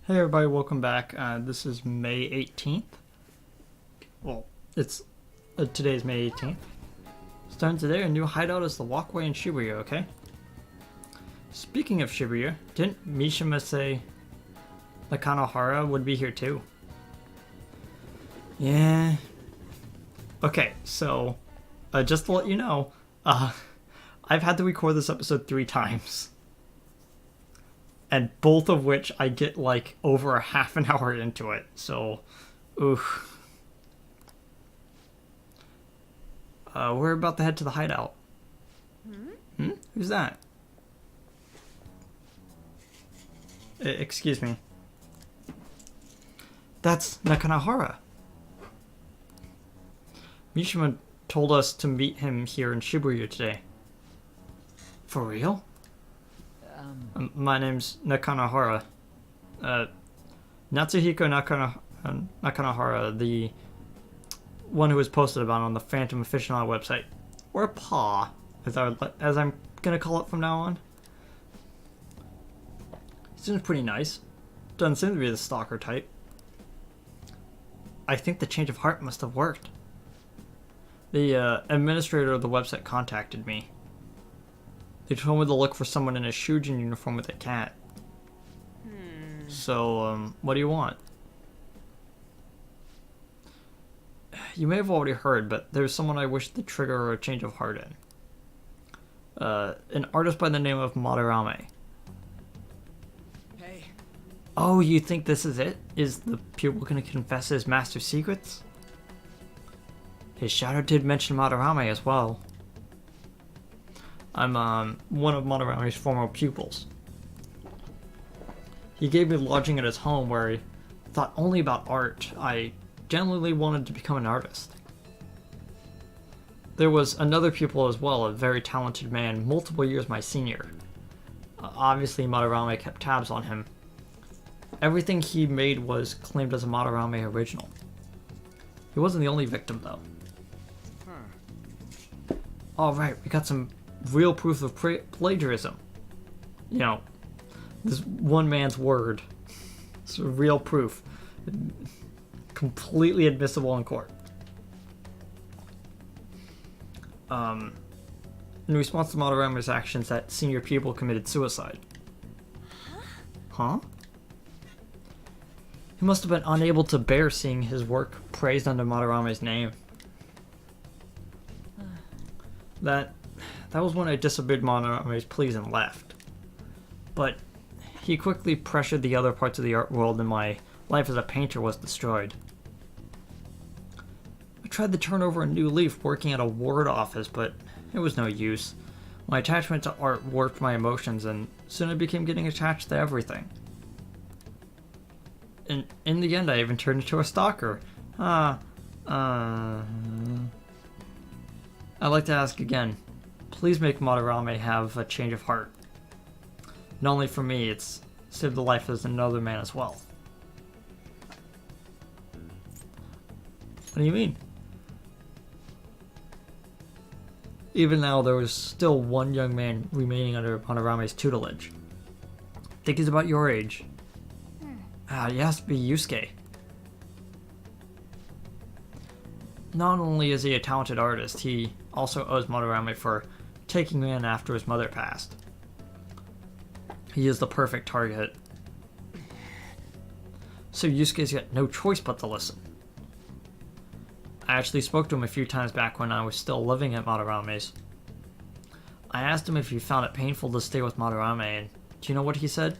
Hey everybody, welcome back. This is May 18th. Well, it's today's May 18th. Starting today, a new hideout is the walkway in Shibuya, okay? Speaking of Shibuya, didn't Mishima say Nakanohara would be here too? Yeah. Okay, so, just to let you know, I've had to record this episode 3 times. And both of which I get like over a half an hour into it. So, oof. We're about to head to the hideout. Who's that? Excuse me. That's Nakanohara. Mishima told us to meet him here in Shibuya today. For real? My name's Nakanohara. Natsuhiko Nakanohara, the one who was posted about on the Phantom Aficionado website. Or Pa, as I'm gonna call it from now on. Seems pretty nice. Doesn't seem to be the stalker type. I think the change of heart must have worked. The administrator of the website contacted me. They told me to look for someone in a Shujin uniform with a cat. So, what do you want? You may have already heard, but there's someone I wish to trigger a change of heart in. An artist by the name of Madarame. Hey. Oh, you think this is it? Is the pupil gonna confess his master's secrets? His shadow did mention Madarame as well. I'm one of Madarame's former pupils. He gave me lodging at his home where he thought only about art. I genuinely wanted to become an artist. There was another pupil as well, a very talented man, multiple years my senior. Obviously Madarame kept tabs on him. Everything he made was claimed as a Madarame original. He wasn't the only victim though. Alright, we got some real proof of plagiarism. You know, this one man's word. It's real proof. Completely admissible in court. In response to Madarame's actions, that senior pupil committed suicide. Huh? He must have been unable to bear seeing his work praised under Madarame's name. That was when I disobeyed Madarame's pleas and left. But he quickly pressured the other parts of the art world and my life as a painter was destroyed. I tried to turn over a new leaf working at a ward office, but it was no use. My attachment to art warped my emotions and soon I became getting attached to everything. And in the end I even turned into a stalker. I'd like to ask again. Please make Madarame have a change of heart. Not only for me, it's saved the life of another man as well. What do you mean? Even now, there was still one young man remaining under Madarame's tutelage. I think he's about your age. He has to be Yusuke. Not only is he a talented artist, he also owes Madarame for taking me in after his mother passed. He is the perfect target. So Yusuke's got no choice but to listen. I actually spoke to him a few times back when I was still living at Madarame's. I asked him if he found it painful to stay with Madarame, and do you know what he said?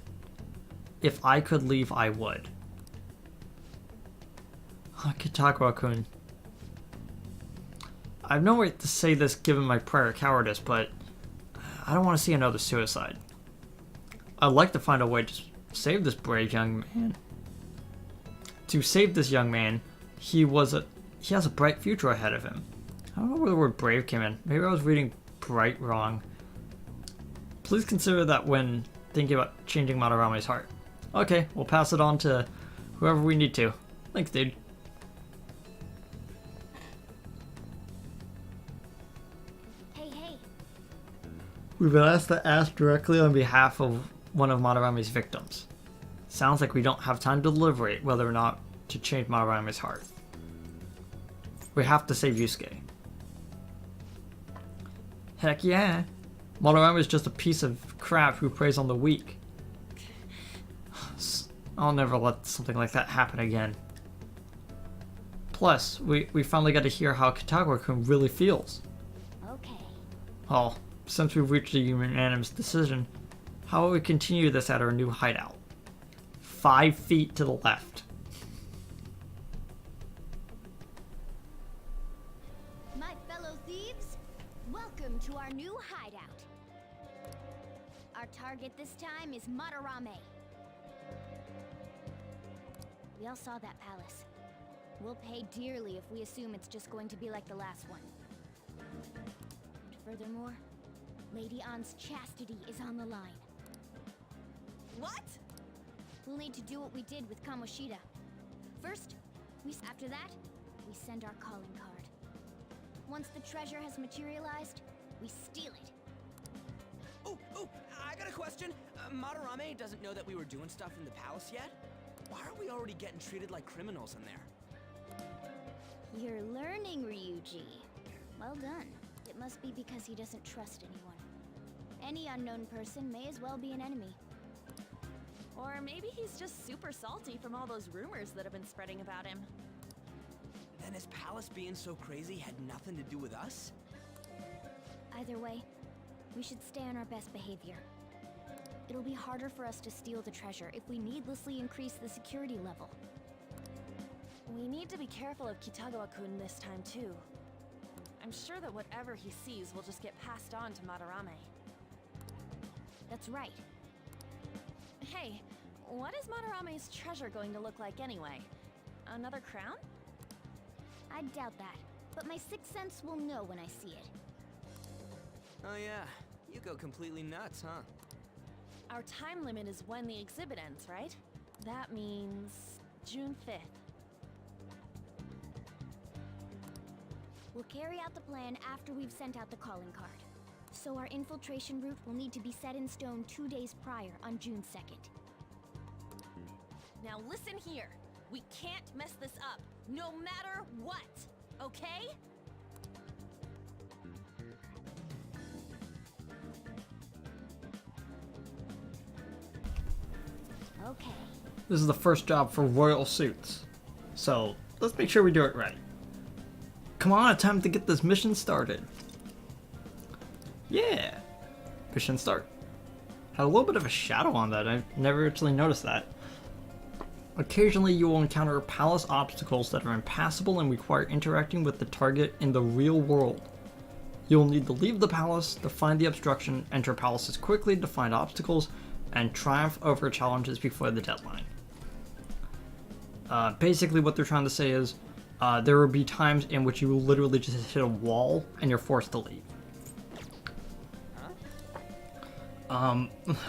If I could leave, I would. Kitakura-kun. I have no right to say this given my prior cowardice, but I don't want to see another suicide. I'd like to find a way to save this brave young man. To save this young man, he has a bright future ahead of him. I don't know where the word brave came in. Maybe I was reading bright wrong. Please consider that when thinking about changing Madarame's heart. Okay, we'll pass it on to whoever we need to. Thanks, dude. We've been asked to ask directly on behalf of one of Madarame's victims. Sounds like we don't have time to deliberate whether or not to change Madarame's heart. We have to save Yusuke. Heck yeah. Madarame is just a piece of crap who preys on the weak. I'll never let something like that happen again. Plus, we finally got to hear how Kitagawa-kun really feels. Okay. Well, since we've reached a unanimous decision, how about we continue this at our new hideout? 5 feet to the left. My fellow thieves, welcome to our new hideout. Our target this time is Madarame. We all saw that palace. We'll pay dearly if we assume it's just going to be like the last one. And furthermore, Lady An's chastity is on the line. What? We'll need to do what we did with Kamoshida. First, after that, we send our calling card. Once the treasure has materialized, we steal it. Oh, I got a question. Madarame doesn't know that we were doing stuff in the palace yet? Why are we already getting treated like criminals in there? You're learning, Ryuji. Well done. It must be because he doesn't trust anyone. Any unknown person may as well be an enemy. Or maybe he's just super salty from all those rumors that have been spreading about him. Then his palace being so crazy had nothing to do with us? Either way, we should stay on our best behavior. It'll be harder for us to steal the treasure if we needlessly increase the security level. We need to be careful of Kitagawa-kun this time too. I'm sure that whatever he sees will just get passed on to Madarame. That's right. Hey, what is Madarame's treasure going to look like anyway? Another crown? I doubt that, but my sixth sense will know when I see it. Oh yeah, you go completely nuts, huh? Our time limit is when the exhibit ends, right? That means June 5th. We'll carry out the plan after we've sent out the calling card. So our infiltration route will need to be set in stone 2 days prior on June 2nd. Now listen here. We can't mess this up, no matter what, okay? Okay. This is the first job for royal suits. So, let's make sure we do it right. Come on, time to get this mission started. Yeah. Mission start. Had a little bit of a shadow on that. I've never actually noticed that. Occasionally you will encounter palace obstacles that are impassable and require interacting with the target in the real world. You'll need to leave the palace to find the obstruction, enter palaces quickly to find obstacles, and triumph over challenges before the deadline. Basically what they're trying to say is there will be times in which you will literally just hit a wall and you're forced to leave.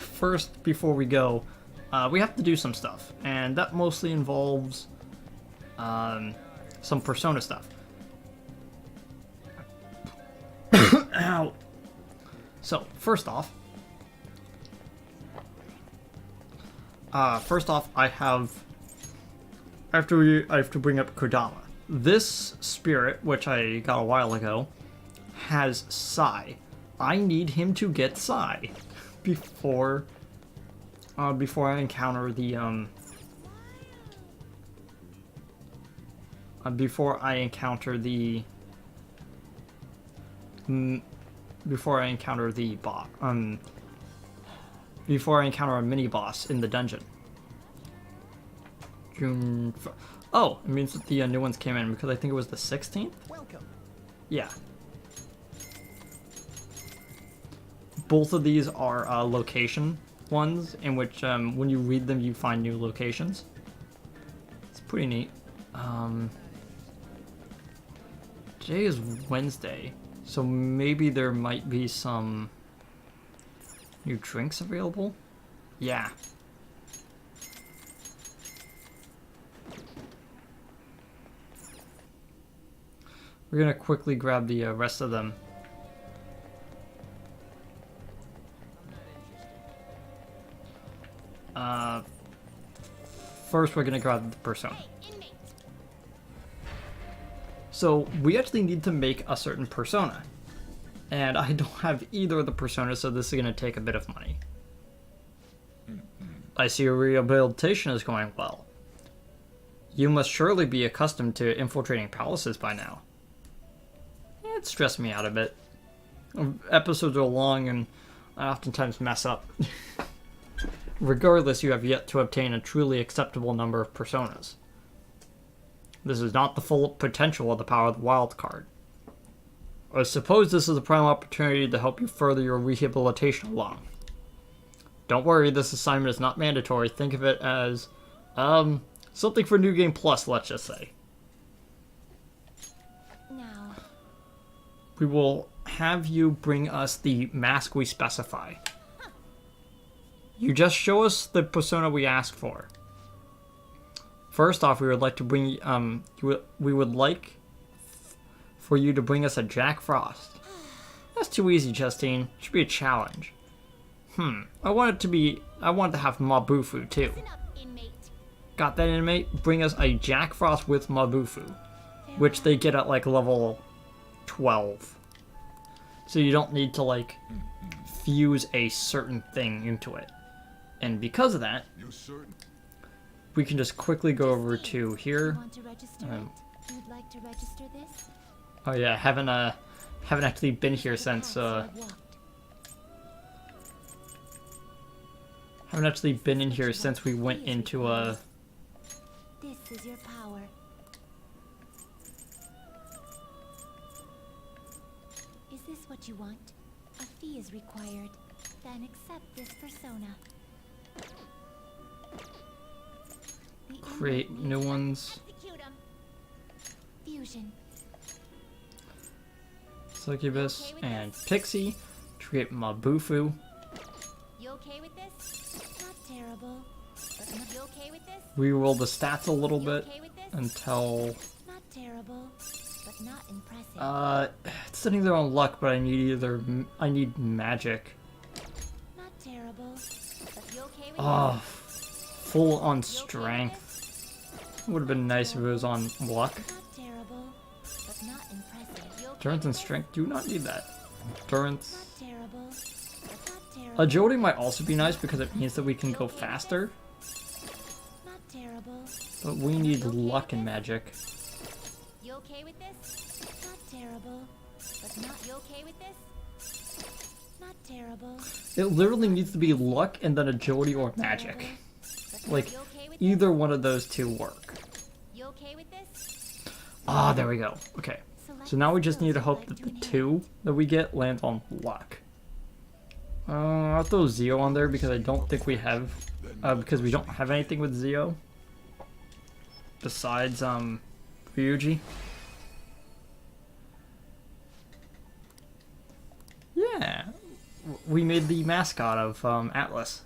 First, before we go, we have to do some stuff, and that mostly involves some Persona stuff. Ow. So, first off, I have to bring up Kodama. This spirit, which I got a while ago, has Sai. I need him to get Sai before I encounter the before I encounter a mini boss in the dungeon. Oh, it means that the new ones came in because I think it was the 16th? Welcome. Yeah. Both of these are location ones in which when you read them you find new locations. It's pretty neat. Today is Wednesday, so maybe there might be some new drinks available? Yeah. We're gonna quickly grab the rest of them. first we're gonna grab the persona. Hey, inmate! So we actually need to make a certain persona. And I don't have either of the personas, so this is gonna take a bit of money. I see your rehabilitation is going well. You must surely be accustomed to infiltrating palaces by now. It stressed me out a bit. Episodes are long and I oftentimes mess up. Regardless, you have yet to obtain a truly acceptable number of personas. This is not the full potential of the power of the wild card. I suppose this is a prime opportunity to help you further your rehabilitation along. Don't worry, this assignment is not mandatory. Think of it as, something for New Game Plus, let's just say. Now, We will have you bring us the mask we specify. You just show us the persona we ask for. First off, we would like to bring, we would like for you to bring us a Jack Frost. That's too easy, Justine. Should be a challenge. I want it to have Mabufu too. listen up, inmate. Got that, inmate? Bring us a Jack Frost with Mabufu, which they get at like level 12. So you don't need to like fuse a certain thing into it. And because of that, we can just quickly go over to You here. want to register it? You'd like to register this? Oh yeah, haven't actually been here since haven't actually been in here since we went into This is your power. Is this what you want? A fee is required. Then accept this persona. The create inmate new needs to ones. execute 'em. Fusion. Succubus and Pixie. Create Mabufu. You okay with this? Not terrible. But not you okay with this? Reroll the stats a little You bit okay with this? until Not terrible, but not impressive. it's sitting there on luck, but I need magic. Not terrible, but you okay with Oh, full on this? You okay with strength. Would have been nice if it was on luck. this? Not terrible, but not impressive. You okay Endurance with and this? strength do not need that. Endurance. Not terrible, but not terrible. Agility might also be nice because it means that we can go faster, Not terrible. but we need luck and magic. You okay with this? Not terrible, but not you okay with this? Not terrible. It literally needs to be luck and then agility or magic. But Like, you okay with either one of those two work. this? You okay with this? Ah, there we go. Okay. So now we just need to hope that the two that we get land on luck. I'll throw Zio on there because I don't think we have, because we don't have anything with Zio. Besides, Ryuji. Yeah. We made the mascot of, Atlas.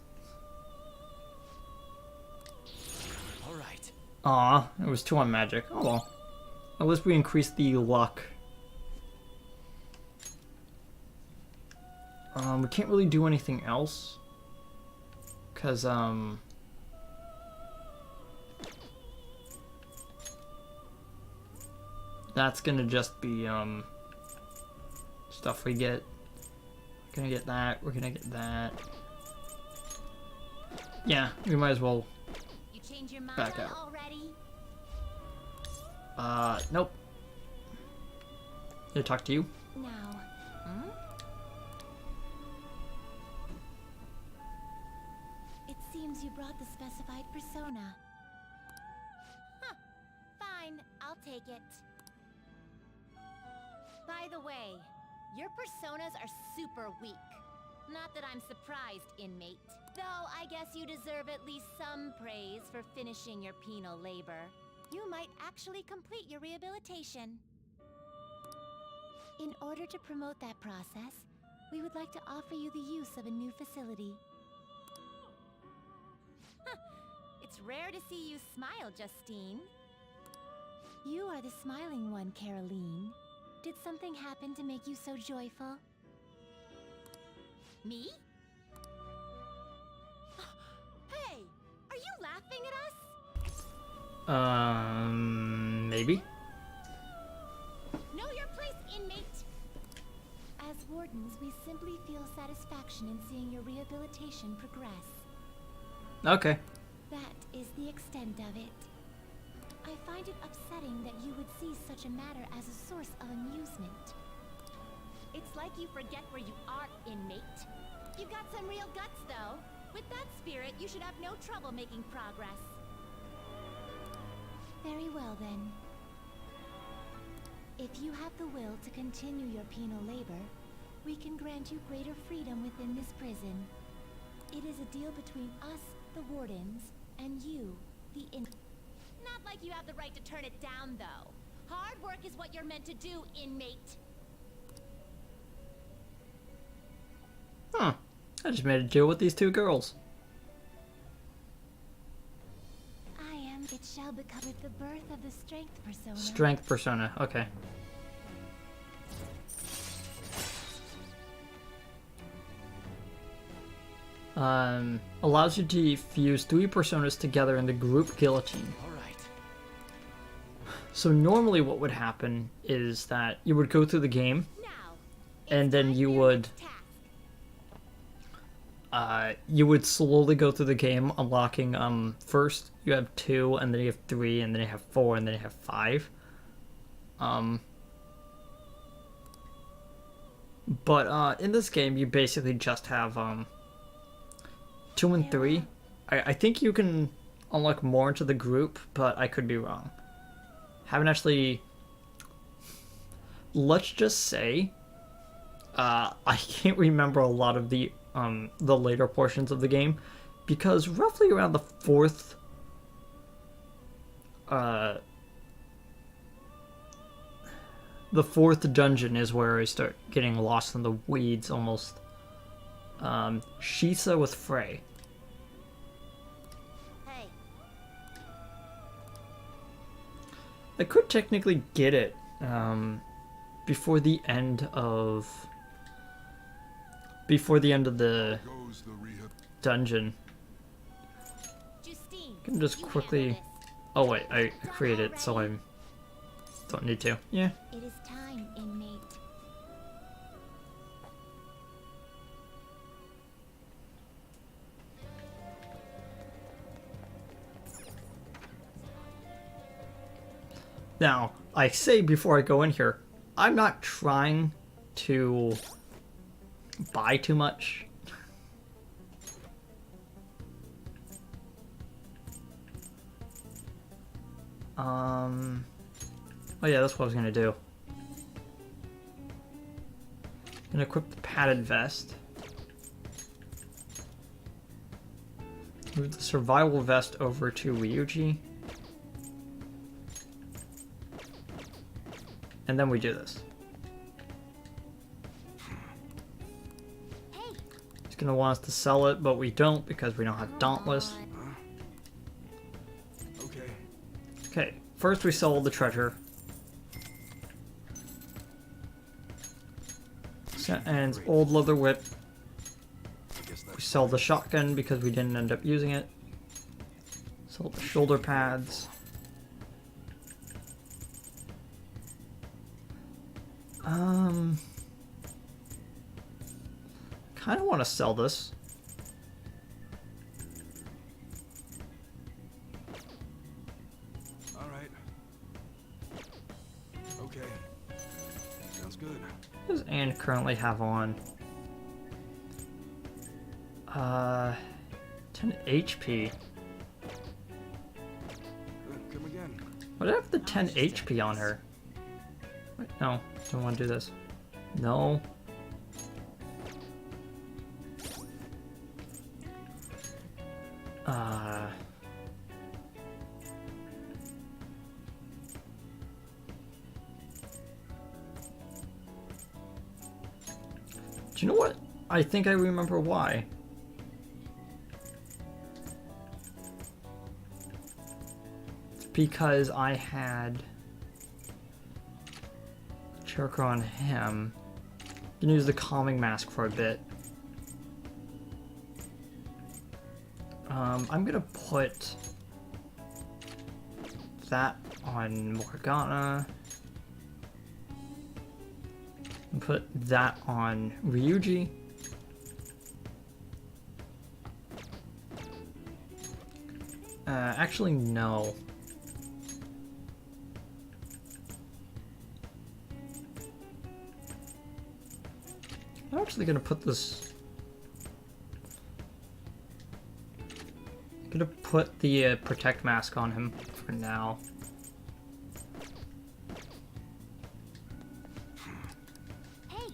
All right. Aw, it was 2 on magic. Oh well. At least we increased the luck. We can't really do anything else. Cause, that's gonna just be, stuff we get. We're gonna get that, we're gonna get that. Yeah, we might as well, You change your mind Back on out. already? nope. Did I talk to you? Now, it seems you brought the specified persona. Huh. Fine, I'll take it. By the way, your personas are super weak. Not that I'm surprised, inmate. Though I guess you deserve at least some praise for finishing your penal labor. You might actually complete your rehabilitation. In order to promote that process, we would like to offer you the use of a new facility. It's rare to see you smile, Justine. You are the smiling one, Caroline. Did something happen to make you so joyful? Me? Hey! Are you laughing at us? Maybe? Know your place, inmate! As wardens, we simply feel satisfaction in seeing your rehabilitation progress. Okay. That is the extent of it. I find it upsetting that you would see such a matter as a source of amusement. It's like you forget where you are, inmate. You've got some real guts, though. With that spirit, you should have no trouble making progress. Very well, then. If you have the will to continue your penal labor, we can grant you greater freedom within this prison. It is a deal between us, the wardens, and you, the Not like you have the right to turn it down, though. Hard work is what you're meant to do, inmate. Huh. I just made a deal with these two girls. I am. It shall become with the birth of the strength persona. Strength persona, okay. Allows you to fuse 3 personas together in the group guillotine. Alright. So normally what would happen is that you would go through the game, Now, and then you would slowly go through the game, unlocking, first you have 2, and then you have 3, and then you have 4, and then you have 5. But in this game, you basically just have, 2 and 3. I think you can unlock more into the group, but I could be wrong. Haven't actually... Let's just say, I can't remember a lot of the later portions of the game, because roughly around the 4th dungeon is where I start getting lost in the weeds almost. Shisa with Frey. Hey, I could technically get it before the end of the dungeon. Justine, I can just you quickly... handle Oh wait, I created it, so I don't need to. Yeah. this. It is time, inmate. Now, I say before I go in here, I'm not trying to buy too much. Oh yeah, that's what I was gonna do. Gonna equip the padded vest. Move the survival vest over to Ryuji. And then we do this. Hey, He's gonna want us to sell it, but we don't because we don't have Dauntless. Okay. Okay, first we sell the treasure. And old leather whip. I guess We that's sell the shotgun because we didn't end up using it. Sell the shoulder pads. Kind of want to sell this. alright. Okay. Sounds good. What does Anne currently have on? 10 HP. Come again. Why do I have the 10 HP on her? Wait, no, don't want to do this. No. Do you know what? I think I remember why. It's because I had Choker on him. You can use the calming mask for a bit. I'm gonna put that on Morgana. Put that on Ryuji. Actually, no. I'm actually gonna put this. I'm gonna put the protect mask on him for now. Hey!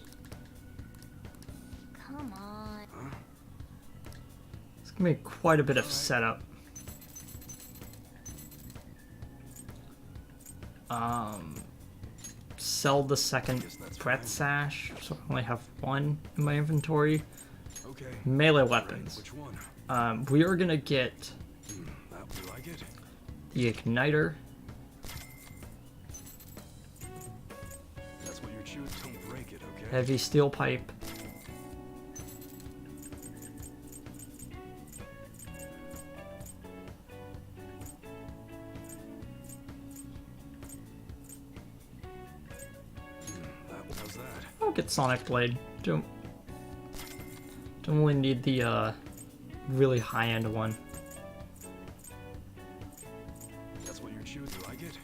Come on. It's gonna be quite a bit of setup. Sell the second breath sash, so I only have one in my inventory. Okay. Melee weapons. Which one? We are gonna get That do I get? the igniter. That's what you're chewing. Don't break it, okay? Heavy steel pipe. How's that? I'll get Sonic Blade. Don't really need the really high-end one. That's what you're chewing. Do I get?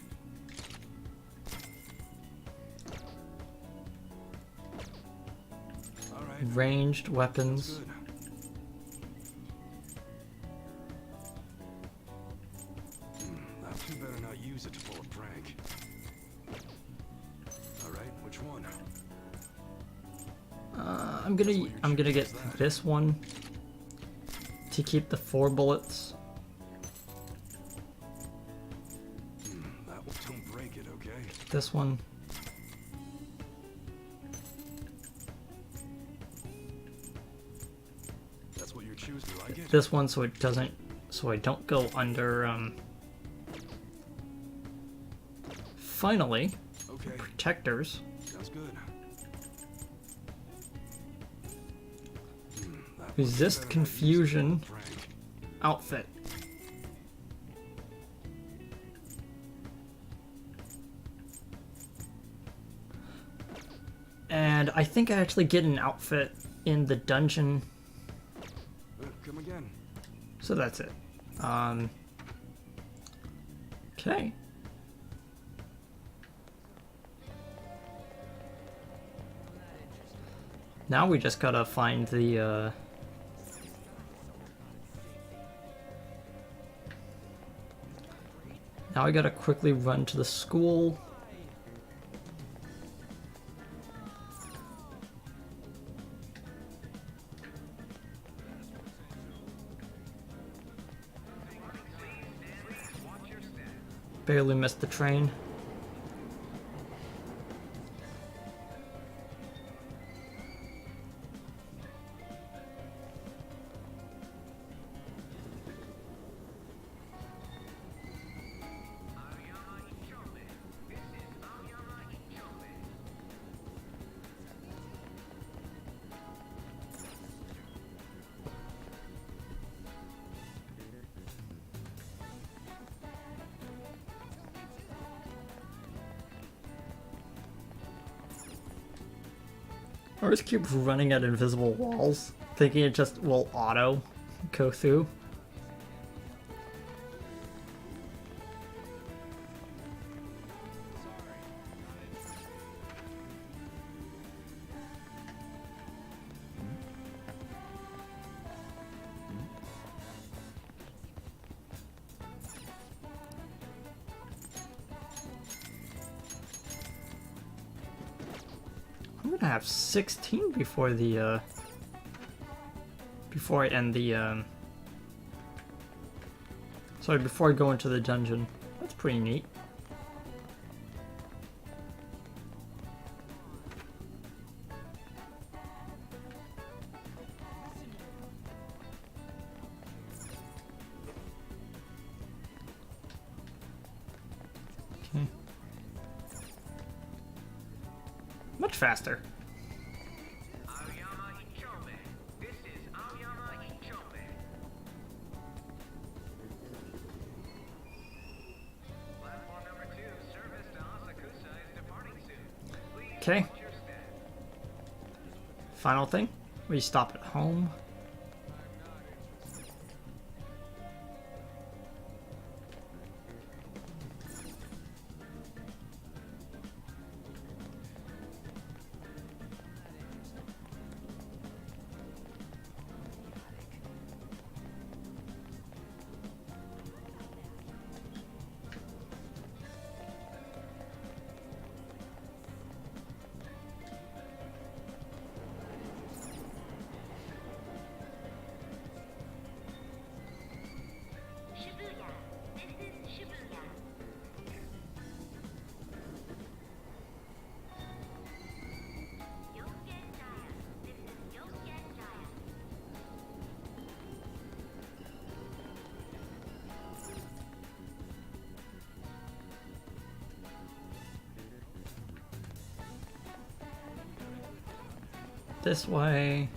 All right. Ranged That's weapons. good. Now you better not use it to pull a prank. All right. Which one? I'm gonna get this one to keep the 4 bullets. Don't break it, okay? This one. That's what you're choosing. Do I get? This one so I don't go under finally, Okay. protectors. Sounds good. Resist confusion outfit. And I think I actually get an outfit in the dungeon, Come again. so that's it. Okay. Now we just gotta find the now I gotta quickly run to the school. Barely missed the train. I just keep running at invisible walls, thinking it just will auto go through. I'm gonna have 16 before the before I end the sorry, before I go into the dungeon. That's pretty neat. Okay. Much faster. Okay. Final thing. We stop at home. This way.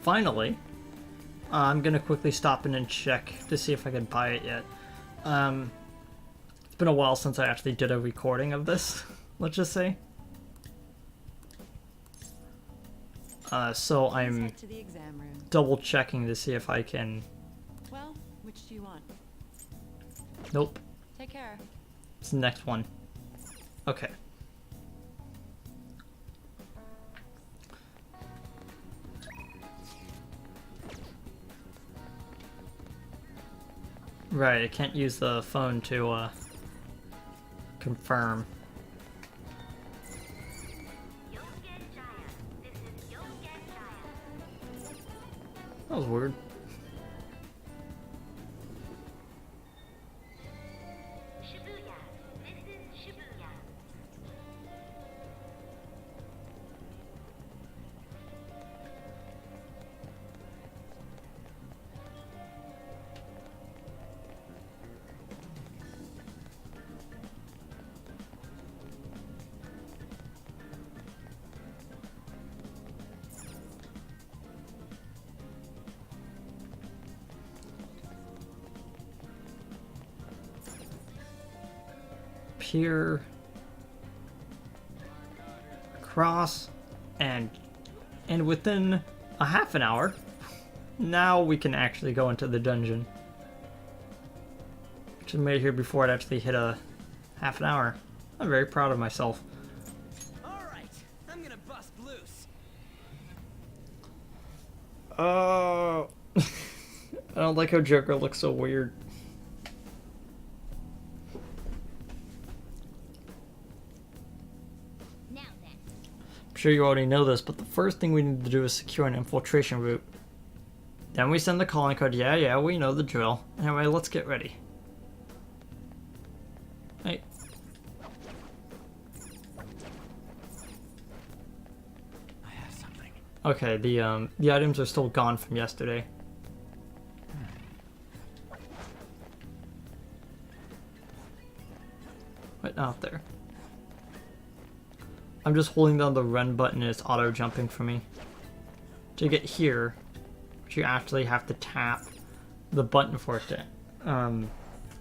Finally, I'm gonna quickly stop in and check to see if I can buy it yet. It's been a while since I actually did a recording of this, let's just say. So I'm Head to the exam room. double checking to see if I can. Well, which do you want? Nope, Take care. it's the next one. Okay. Right, I can't use the phone to confirm. That was weird. Here, across, and within a half an hour, now we can actually go into the dungeon. Which I made here before it actually hit a half an hour. I'm very proud of myself. Alright, I'm gonna bust loose. Oh, I don't like how Joker looks so weird. Now then. I'm sure you already know this, but the first thing we need to do is secure an infiltration route. Then we send the calling code. Yeah, we know the drill. Anyway, let's get ready. Hey. I have something. Okay, the items are still gone from yesterday. Right out there. I'm just holding down the run button and it's auto jumping for me. To get here, you actually have to tap the button for it to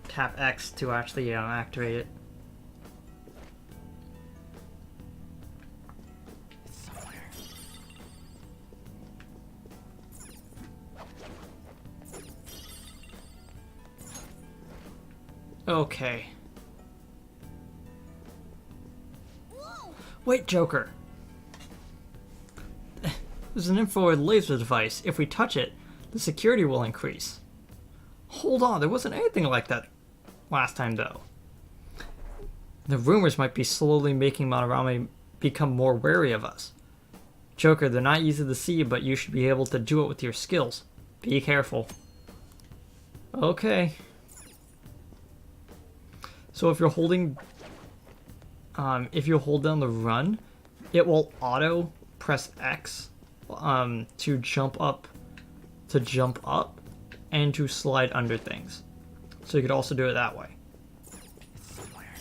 tap X to actually activate it. It's somewhere. Okay. Wait, Joker. There's an infrared laser device. If we touch it, the security will increase. Hold on, there wasn't anything like that last time, though. The rumors might be slowly making Madarame become more wary of us. Joker, they're not easy to see, but you should be able to do it with your skills. Be careful. Okay. So if you're holding... if you hold down the run, it will auto press X to jump up, and to slide under things. So you could also do it that way. It's somewhere.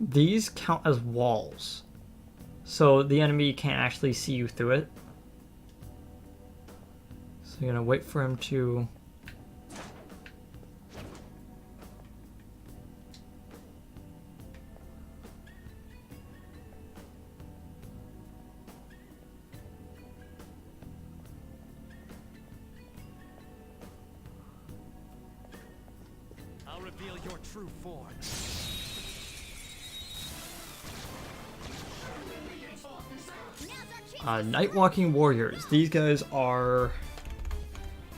These count as walls, so the enemy can't actually see you through it. So you're gonna wait for him to... I'll reveal your true form. Night Walking Warriors. These guys are,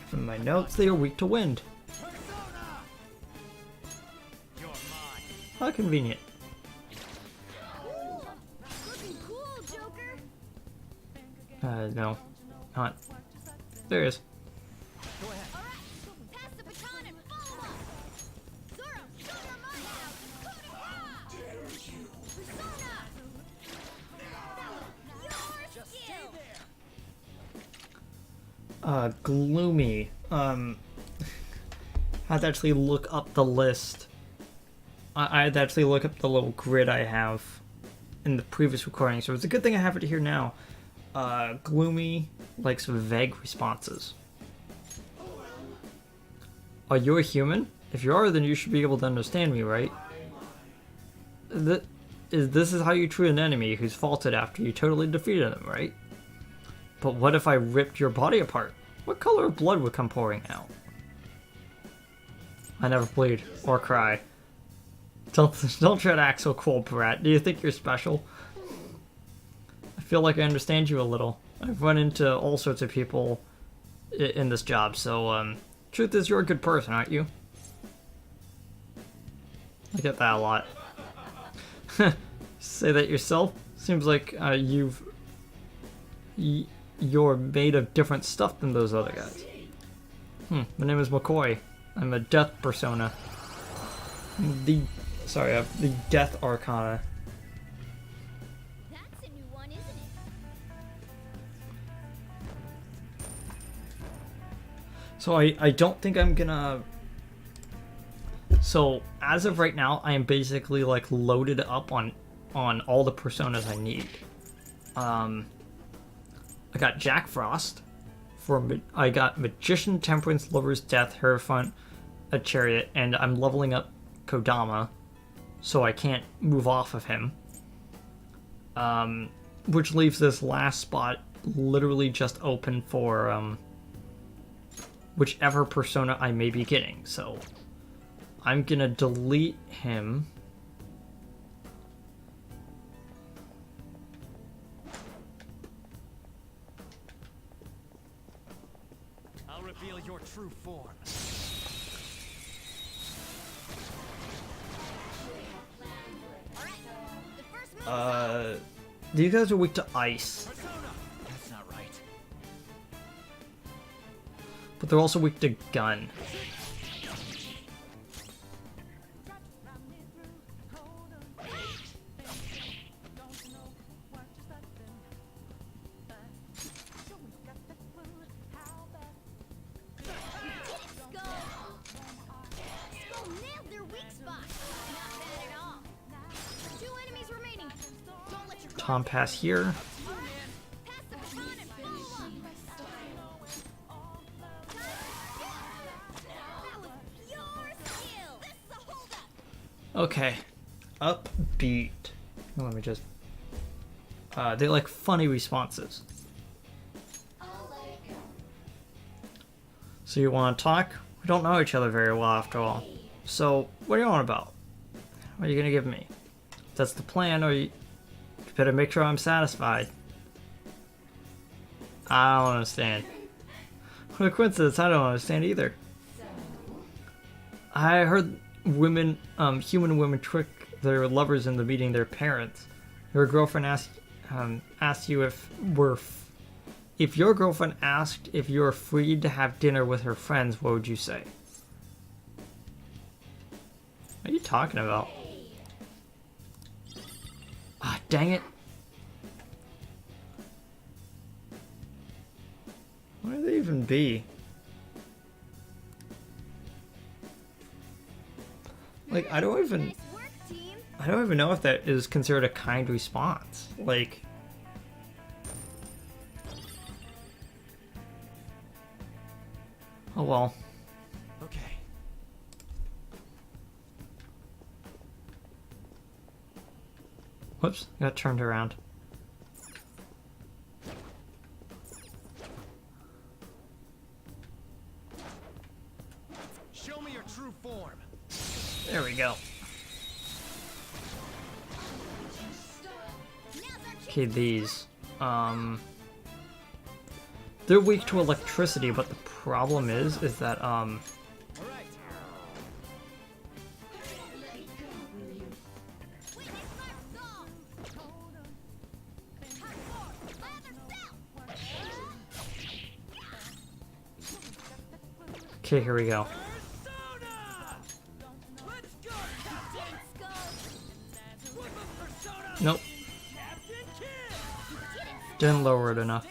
from my notes, they are weak to wind. You're mine. How convenient. Looking cool, Joker. No. Not. There he is. Go ahead. All right, pass the baton and follow up. Zoro, show your mind now. Coup de grace. Persona. That was your Just stay skill. there. Gloomy. I had to actually look up the list. I had to actually look up the little grid I have in the previous recording, so it's a good thing I have it here now. Gloomy likes vague responses. Are you a human? If you are, then you should be able to understand me, right? This is how you treat an enemy who's faulted after you totally defeated them, right? But what if I ripped your body apart? What color of blood would come pouring out? I never bleed or cry. Don't try to act so cool, Brat. Do you think you're special? I feel like I understand you a little. I've run into all sorts of people in this job, so truth is you're a good person, aren't you? I get that a lot. Say that yourself? Seems like you're made of different stuff than those other guys. My name is McCoy. I'm a death persona. The death arcana. That's a new one, isn't it? So I don't think I'm gonna... So as of right now, I am basically like loaded up on all the personas I need. I got Jack Frost. I got Magician, Temperance, Lover's Death, Hierophant, a Chariot, and I'm leveling up Kodama, so I can't move off of him. Which leaves this last spot literally just open for whichever persona I may be getting. So I'm gonna delete him. I'll reveal your true form. All right, the first move. These guys are weak to ice, Persona. That's not right. but they're also weak to gun. Skull nailed their weak spot. Not bad at all. 2 enemies remaining. Don't let your Tom pass here. pass the baton and follow up. That was your skill. This is a holdup. Okay, upbeat. Let me just. They like funny responses. So you want to talk? We don't know each other very well after all. So what are you on about? What are you gonna give me? If that's the plan, or you better make sure I'm satisfied. I don't understand. What a coincidence! I don't understand either. I heard human women trick their lovers into meeting their parents. Your girlfriend asked you if your girlfriend asked if you're free to have dinner with her friends, what would you say? What are you talking about? Ah, dang it. Where would they even be? Like, I don't even Nice work, team. know if that is considered a kind response. Like, oh well. Okay. Whoops, got turned around. Show me your true form. There we go. Okay, these. They're weak to electricity, but the problem is that, All right. okay, here we go. Let's go. Nope, didn't lower it enough.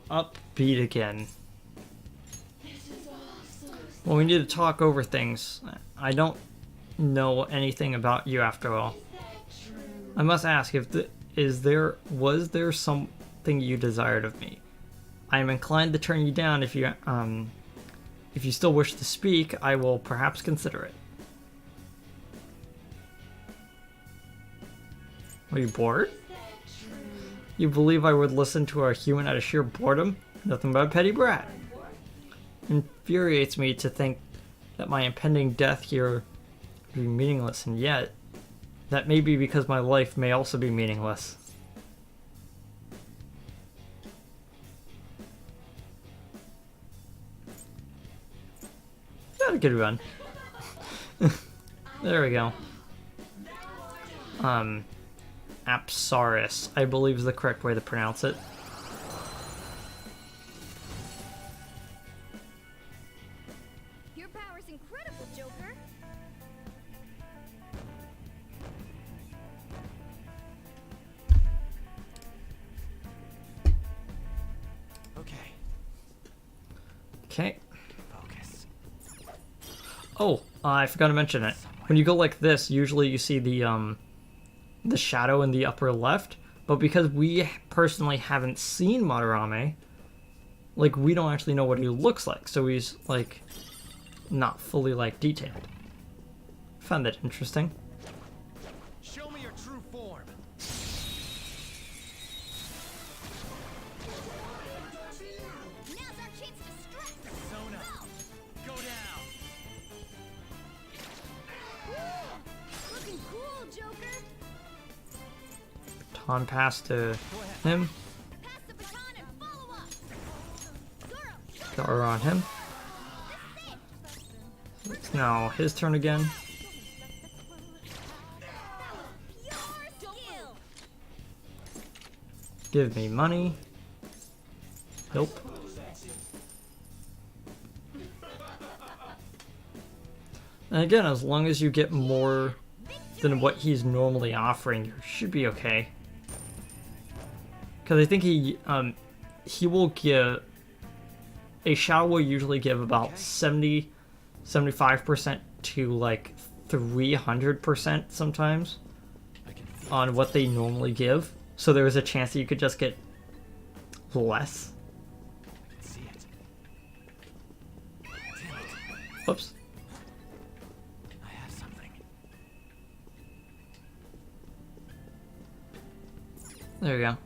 Upbeat again. Well, we need to talk over things. I don't know anything about you after all. I must ask if was there something you desired of me? I am inclined to turn you down if you still wish to speak. I will perhaps consider it. Are you bored? You believe I would listen to a human out of sheer boredom? Nothing but a petty brat. Infuriates me to think that my impending death here would be meaningless, and yet, that may be because my life may also be meaningless. Not a good run. There we go. Apsaris, I believe is the correct way to pronounce it. Your power's incredible, Joker. Okay. Okay. Focus. Oh, I forgot to mention it. When you go like this, usually you see the shadow in the upper left, but because we personally haven't seen Madarame, like, we don't actually know what he looks like, so he's, like, not fully, like, detailed. Found that interesting. Show me your true form. Now's our chance to strike. Persona. Go down. Looking cool, Joker. Baton pass to him. Pass the baton and follow up. Zoro, Got on him. It's now his turn again. pure skill. Give me money. Nope. And again, as long as you get more than what he's normally offering, you should be okay. Because I think he will give... A shadow will usually give about 75% to like 300% sometimes on what they normally give. So there is a chance that you could just get less. See it. Whoops. I have something. There we go.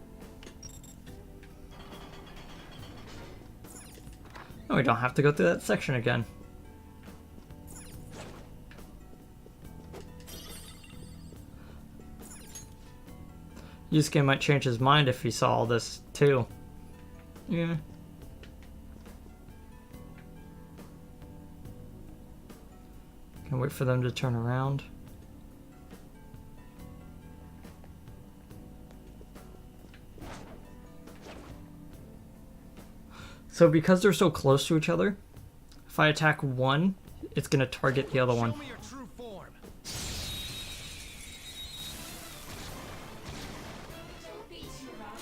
No, we don't have to go through that section again. Yusuke might change his mind if he saw all this, too. Yeah. Can wait for them to turn around. So because they're so close to each other, if I attack one, it's gonna target the other one. Show me your true form.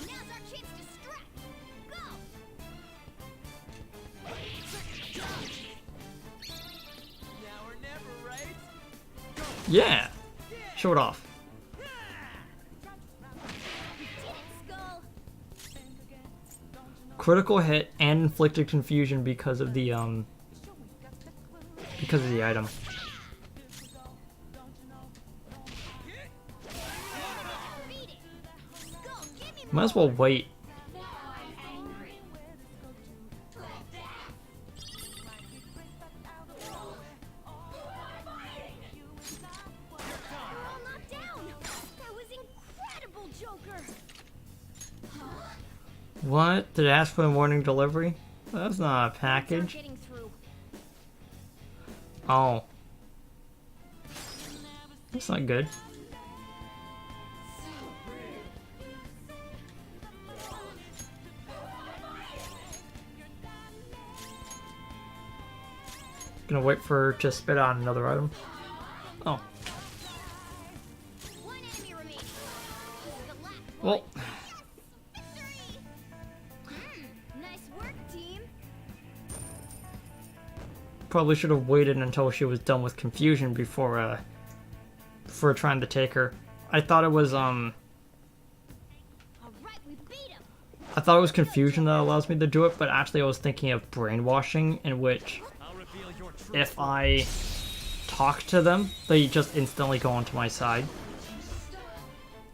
Now's our chance to strike. Go. Yeah! Show it off. Skull. Critical hit and inflicted confusion because of the item. Beat it. Skull, give me Might as well wait. all knocked down. That was incredible, Joker. What? Did it ask for a morning delivery? That's not a Not package. getting through. Oh. That's not good. Gonna wait for her to spit out another item. Oh. One enemy remains. This is the last one. Well, Victory! Nice work, team. probably should have waited until she was done with confusion before trying to take her. I thought it was All right, we beat him. I thought it was confusion that allows me to do it, but actually I was thinking of brainwashing, in which if I talk to them, they just instantly go onto my side.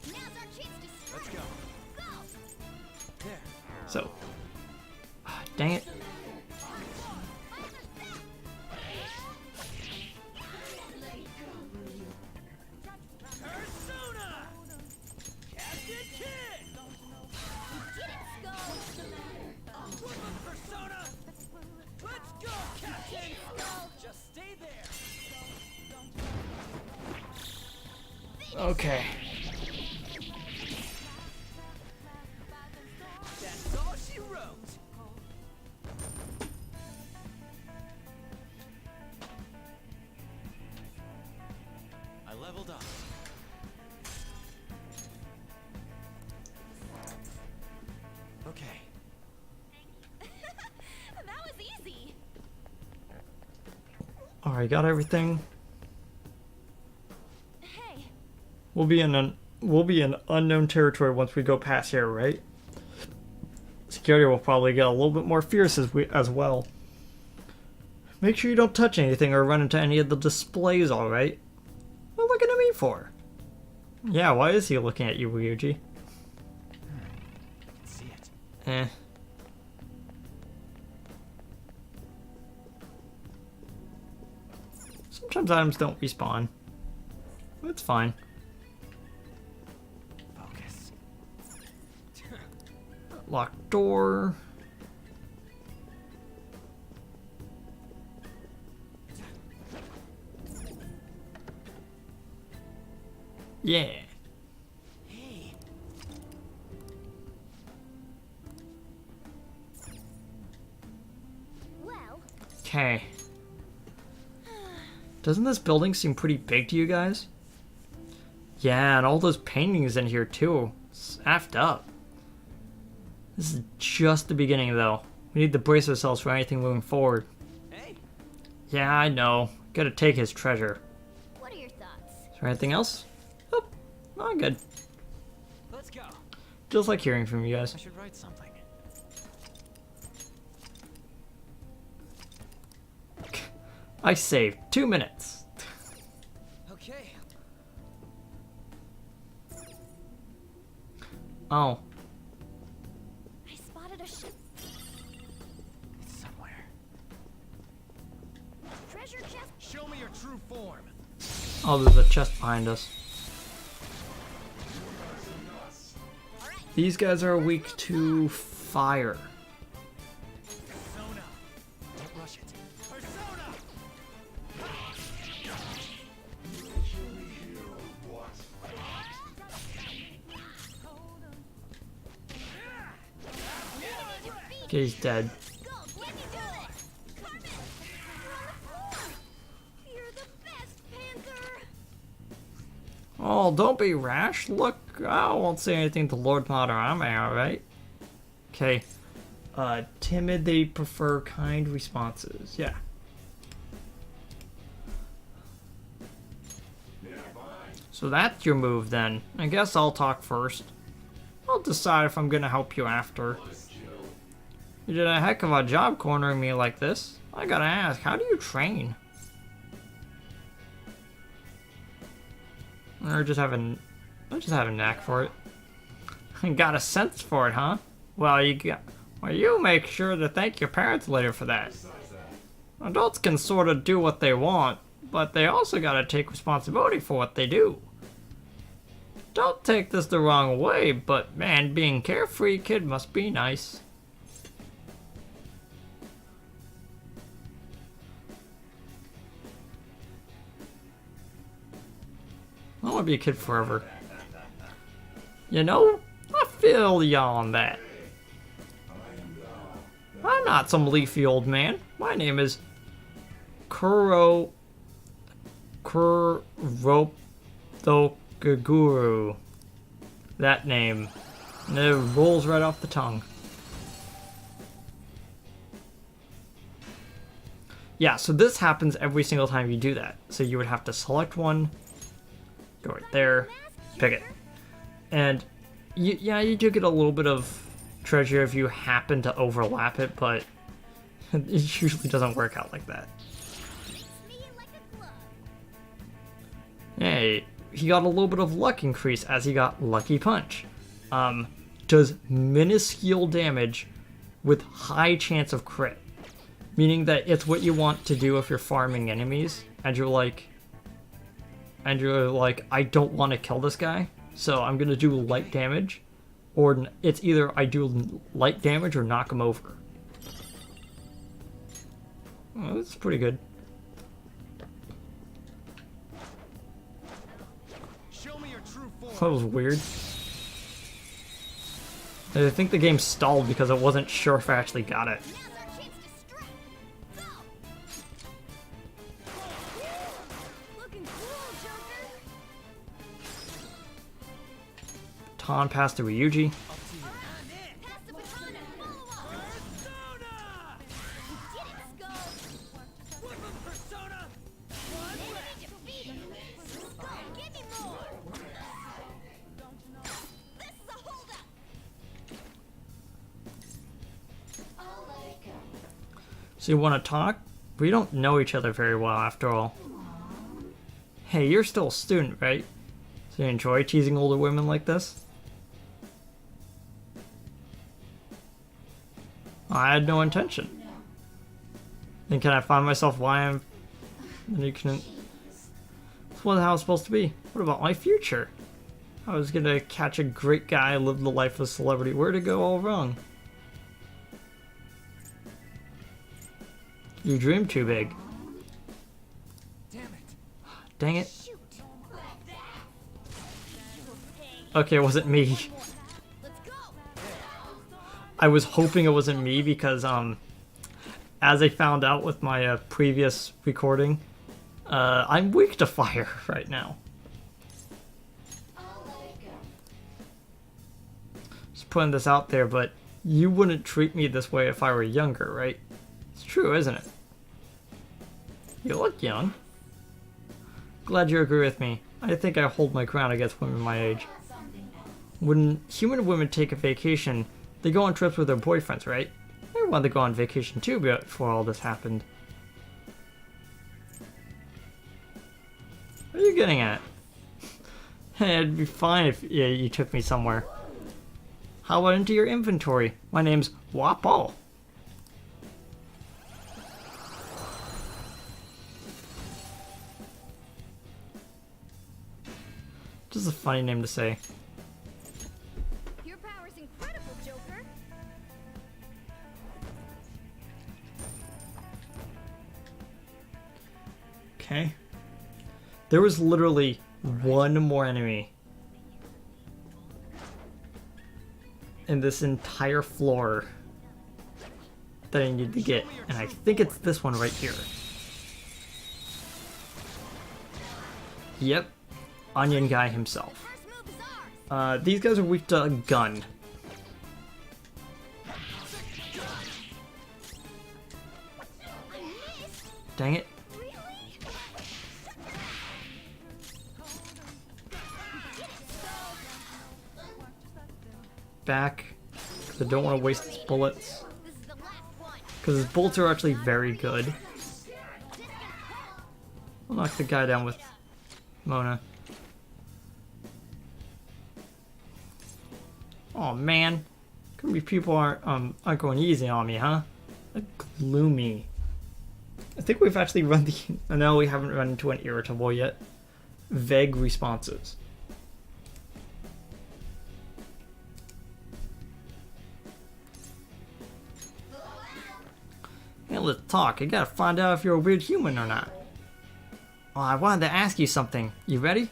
Now's our chance to Let's go. go. There. So, dang it. Persona! Captain Kid! Get it, Skull. Persona! Let's go, Captain! Just stay there. Okay. That's all she wrote. I leveled up. Okay. That was easy. Alright, got everything. Hey, We'll be in unknown territory once we go past here, right? Security will probably get a little bit more fierce as well. Make sure you don't touch anything or run into any of the displays, alright? What are you looking at me for? Yeah, why is he looking at you, Ryuji? See it. Eh. Sometimes items don't respawn. It's fine. Focus. Locked door. Yeah. Hey. Well, Okay. Doesn't this building seem pretty big to you guys? Yeah, and all those paintings in here too. It's effed up. This is just the beginning though. We need to brace ourselves for anything moving forward. Hey. Yeah, I know. Gotta take his treasure. what are your thoughts? Is there anything else? Oh, not good. Let's go. Just like hearing from you guys. I should write something. I saved 2 minutes. Okay. Oh, I spotted a ship. It's somewhere. Treasure chest. Show me your true form. oh, there's a chest behind us. These guys are weak to fire. Persona. Don't rush it. Persona. Okay, he's dead. Skull, let me do it. Carmen, you're on the floor. You're the best, Panther. Oh, don't be rash. Look, I won't say anything to Lord Madarame, alright? Okay. Timid, they prefer kind responses. Yeah. So that's your move then. I guess I'll talk first. I'll decide if I'm gonna help you after. You did a heck of a job cornering me like this. I gotta ask, how do you train? Or just have a knack for it. Got a sense for it, huh? Well, you make sure to thank your parents later for that. Adults can sort of do what they want, but they also gotta take responsibility for what they do. Don't take this the wrong way, but man, being carefree kid must be nice. I want to be a kid forever. You know, I feel ya on that. I'm not some leafy old man. My name is Kurotoguru. That name. And it rolls right off the tongue. Yeah, so this happens every single time you do that. So you would have to select one, go right there, pick it. And you do get a little bit of treasure if you happen to overlap it, but it usually doesn't work out like that. Hey, he got a little bit of luck increase as he got Lucky Punch. Does minuscule damage with high chance of crit. Meaning that it's what you want to do if you're farming enemies, and you're like, I don't want to kill this guy, so I'm gonna do light damage, or it's either I do light damage or knock him over. Oh, that's pretty good. Show me your true form. That was weird. I think the game stalled because it wasn't sure if I actually got it. Baton pass to Ryuji. So you want to talk? We don't know each other very well after all. Hey, you're still a student, right? So you enjoy teasing older women like this? I had no intention. Then can I find myself why I'm... Then you can... This wasn't how it's supposed to be. What about my future? I was gonna catch a great guy, live the life of a celebrity. Where'd it go all wrong? You dream too big. Damn it. Dang it. Okay, it wasn't me. I was hoping it wasn't me because, as I found out with my previous recording, I'm weak to fire right now. Just putting this out there, but you wouldn't treat me this way if I were younger, right? It's true, isn't it? You look young. Glad you agree with me. I think I hold my ground against women my age. When human women take a vacation, they go on trips with their boyfriends, right? I wanted to go on vacation too before all this happened. What are you getting at? Hey, it'd be fine if you took me somewhere. How about into your inventory? My name's Wapo. Just a funny name to say. Your power's incredible, Joker. Okay. There was literally one more enemy in this entire floor that I need to get, and I think it's this one right here. Yep. Onion Guy himself. These guys are weak to a gun. Dang it. back. 'Cause I don't want to waste his bullets. This is the last one. Because his bullets are actually very good. I'll knock the guy down with Mona. Oh man. Could be people aren't going easy on me, huh? Like, gloomy. I think we've actually run the... No, we haven't run into an irritable yet. Vague responses. Hey, let's talk. I gotta find out if you're a weird human or not. Well, I wanted to ask you something. You ready?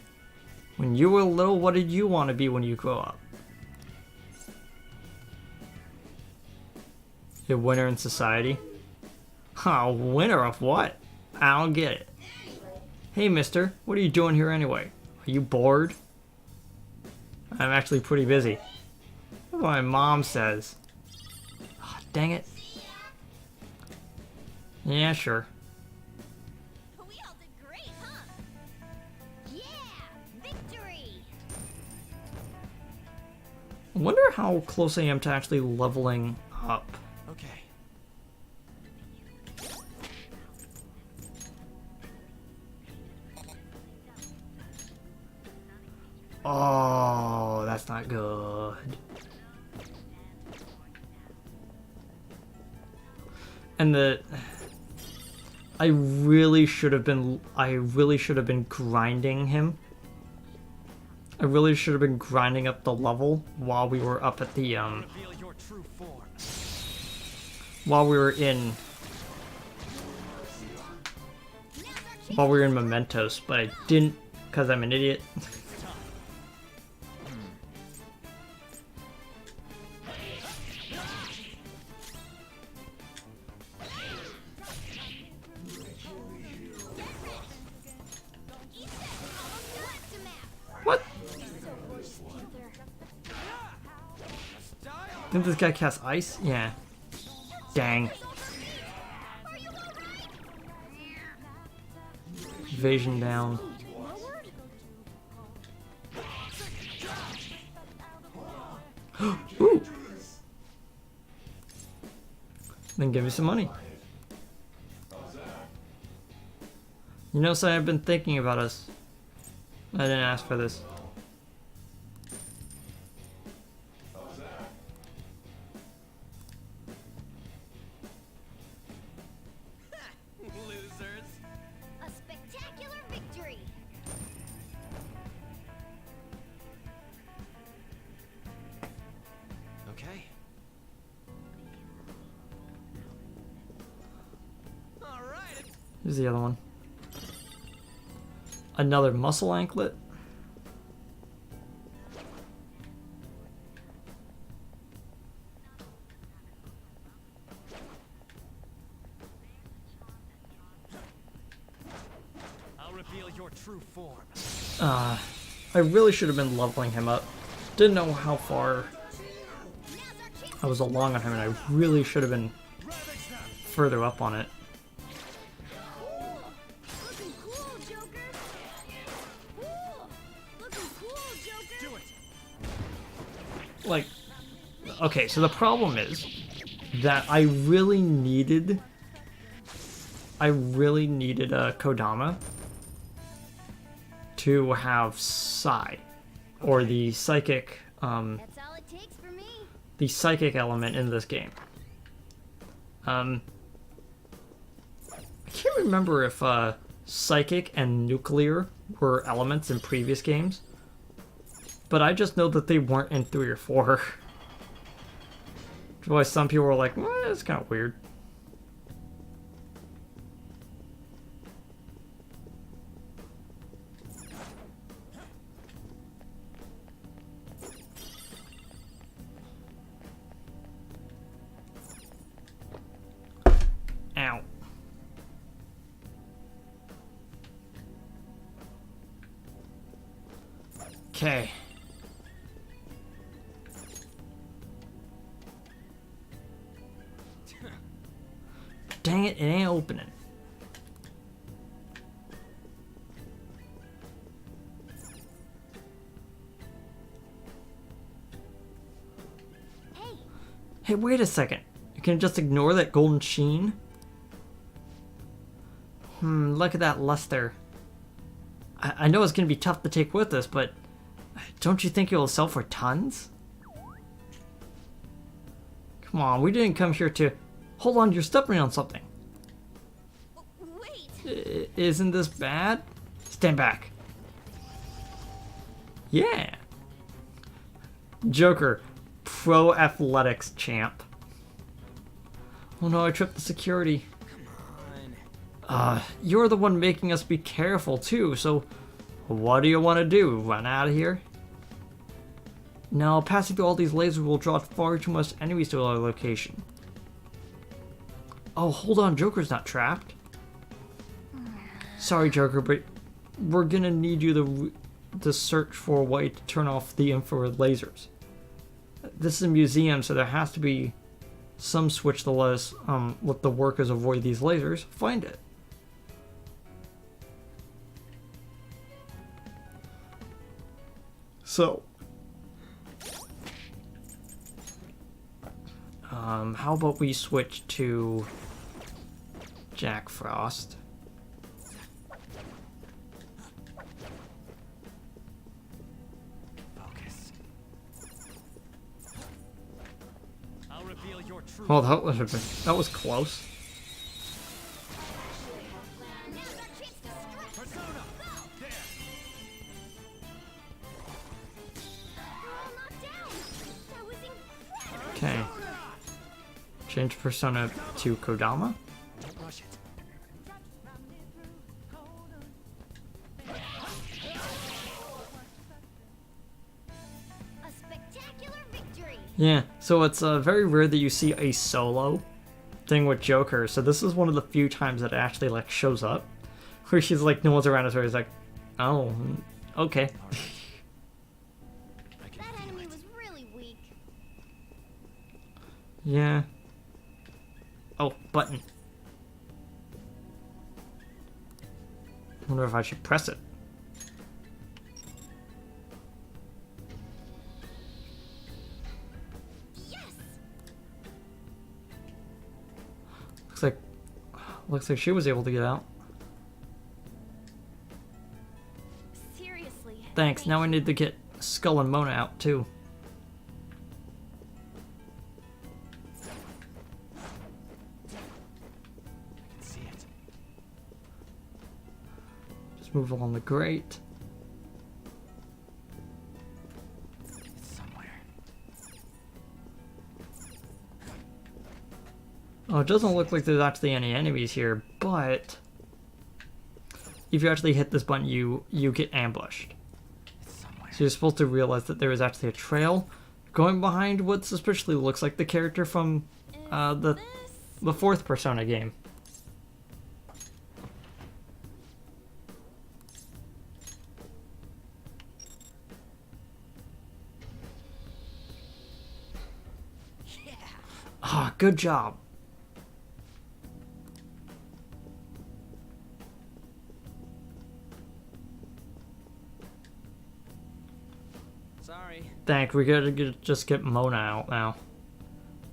When you were little, what did you want to be when you grow up? A winner in society? A winner of what? I don't get it. Hey, mister, what are you doing here anyway? Are you bored? I'm actually pretty busy. That's what my mom says. Oh, dang it. Yeah, sure. We all did great, huh? Yeah! Victory! I wonder how close I am to actually leveling up. Okay. Oh, that's not good. And I really should have been grinding him. I really should have been grinding up the level while we were up at the Reveal your true form. while we were in Mementos, but I didn't because I'm an idiot. What? Didn't this guy cast ice? Yeah. Dang. Evasion down. Ooh. Then give me some money. You know, so I've been thinking about us. I didn't ask for this. Losers. A spectacular victory! Okay. All right. Here's the other one. Another muscle anklet. I'll reveal your true form. I really should have been leveling him up. Didn't know how far I was along on him, and I really should have been further up on it. Looking cool, Joker! Cool! Looking cool, Joker! Do it. Like, okay, so the problem is that I really needed a Kodama to have Psi, or the psychic, That's all it takes for me. the psychic element in this game. I can't remember if psychic and nuclear were elements in previous games, but I just know that they weren't in 3 or 4. Which is why some people were like, it's kind of weird. Ow. Okay. Dang it, it ain't opening. Hey, wait a second. You can just ignore that golden sheen? Look at that luster. I know it's gonna be tough to take with us, but don't you think it will sell for tons? Come on, we didn't come here to... Hold on, you're stepping on something. Wait! Isn't this bad? Stand back. Yeah. Joker, pro athletics champ. Oh no, I tripped the security. Come on. You're the one making us be careful too, so what do you want to do? Run out of here? No, passing through all these lasers will draw far too much enemies to our location. Oh, hold on, Joker's not trapped. Sorry, Joker, but we're gonna need you to search for a way to turn off the infrared lasers. This is a museum, so there has to be some switch to let the workers avoid these lasers. Find it. So, how about we switch to Jack Frost? Focus. I'll reveal your truth. Oh, that was close. Now's our chance to strike! Persona! There! We're all knocked down! That was incredible! Okay. Change persona to Kodama. Don't rush it. A spectacular victory! Yeah, so it's very rare that you see a solo thing with Joker. So this is one of the few times that it actually like shows up, where she's like, no one's around us, where he's like, oh, okay. I can That feel enemy it. was really weak. Yeah. Oh, button. Wonder if I should press it. Yes! Looks like she was able to get out. Seriously. Thanks. thank Now I you. need to get Skull and Mona out too. I can see it. Just move along the grate. It's somewhere. Oh, it doesn't look like there's actually any enemies here, but if you actually hit this button, you get ambushed. It's somewhere. So you're supposed to realize that there is actually a trail going behind what suspiciously looks like the character from the fourth Persona game. Yeah! Ah, good job. Sorry. Thanks, we gotta just get Mona out now.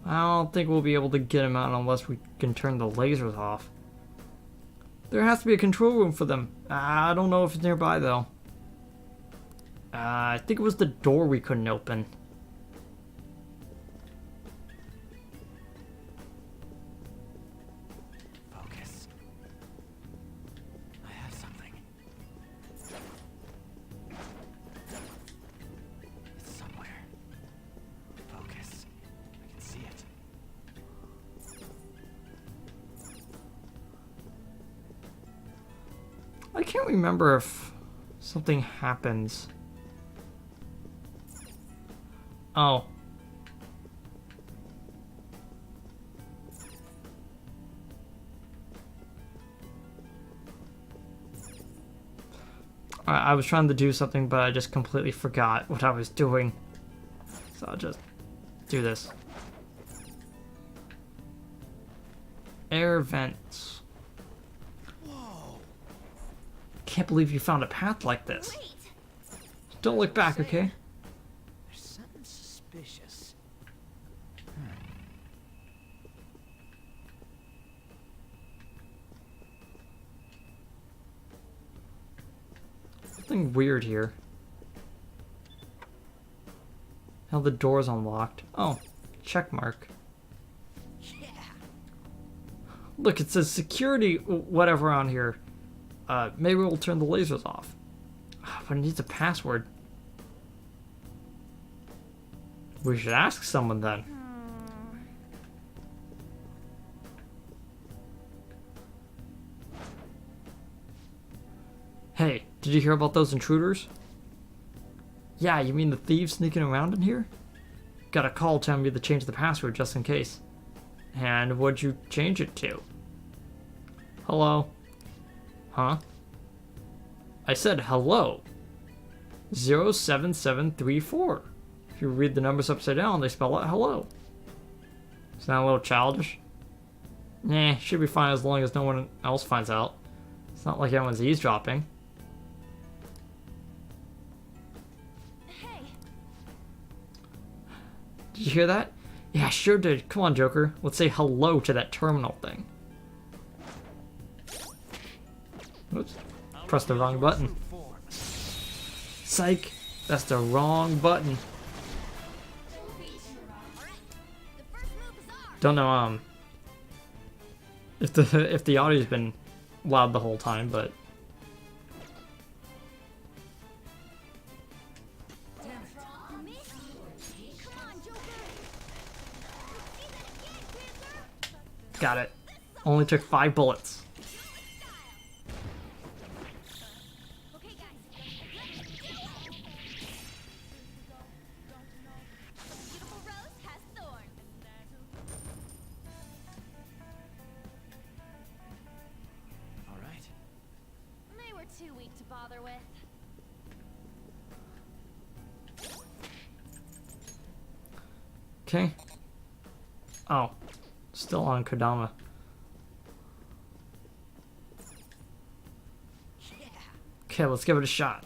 I don't think we'll be able to get him out unless we can turn the lasers off. There has to be a control room for them. I don't know if it's nearby though. I think it was the door we couldn't open. Focus. I have something. It's somewhere. Focus. I can see it. I can't remember if something happens. Oh. I was trying to do something, but I just completely forgot what I was doing. So I'll just do this. Air vents. Whoa! Can't believe you found a path like this. Wait! Don't look back, okay? There's something suspicious. Something weird here. How the door's unlocked. Oh, check mark. Yeah. Look, it says security whatever on here. Maybe we'll turn the lasers off. But it needs a password. We should ask someone then. Hey, did you hear about those intruders? Yeah, you mean the thieves sneaking around in here? Got a call telling me to change the password just in case. And what'd you change it to? Hello? Huh? I said hello. 07734. If you read the numbers upside down, they spell out hello. Isn't that a little childish? Nah, should be fine as long as no one else finds out. It's not like everyone's eavesdropping. Hey, Did you hear that? Yeah, sure did. Come on, Joker. Let's say hello to that terminal thing. Oops. Pressed the wrong button. Psych. That's the wrong button. Don't know if the audio's been loud the whole time, but got it. Only took 5 bullets. All right. they were too weak to bother with. Okay. Oh, still on Kodama. Yeah. Okay, let's give it a shot.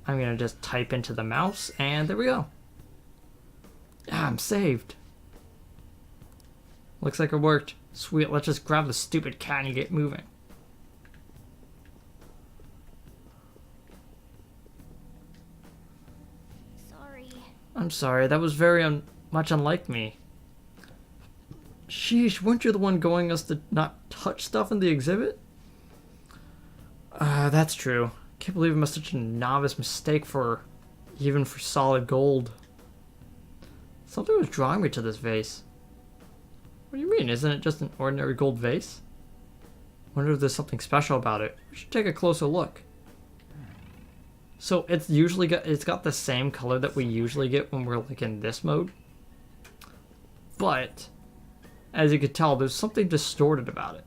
I'm gonna just type into the mouse, and there we go. Yeah, I'm saved. Looks like it worked. Sweet, let's just grab the stupid cat and get moving. Sorry. I'm sorry, that was very much unlike me. Sheesh, weren't you the one going us to not touch stuff in the exhibit? That's true. Can't believe it was such a novice mistake even for solid gold. Something was drawing me to this vase. What do you mean? Isn't it just an ordinary gold vase? Wonder if there's something special about it. We should take a closer look. So it's got the same color that we usually get when we're like in this mode. But as you can tell, there's something distorted about it.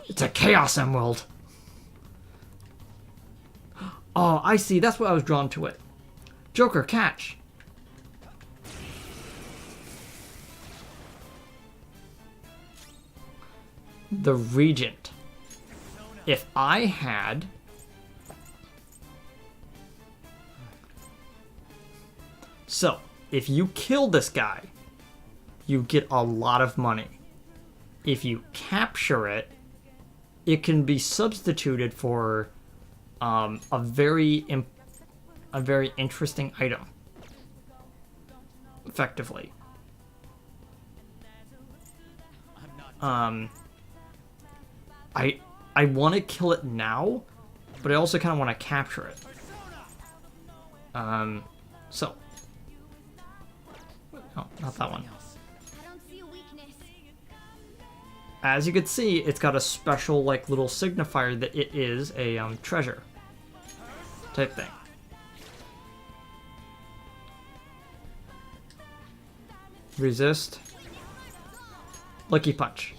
It's a Chaos Emerald! Oh, I see. That's why I was drawn to it. Joker, catch! The Regent. If I had... So, if you kill this guy, you get a lot of money. If you capture it, it can be substituted for a very interesting item. Effectively. I want to kill it now, but I also kind of want to capture it. So. Oh, not that one. I don't see a weakness. As you can see, it's got a special like little signifier that it is a treasure type thing. Resist. Lucky punch.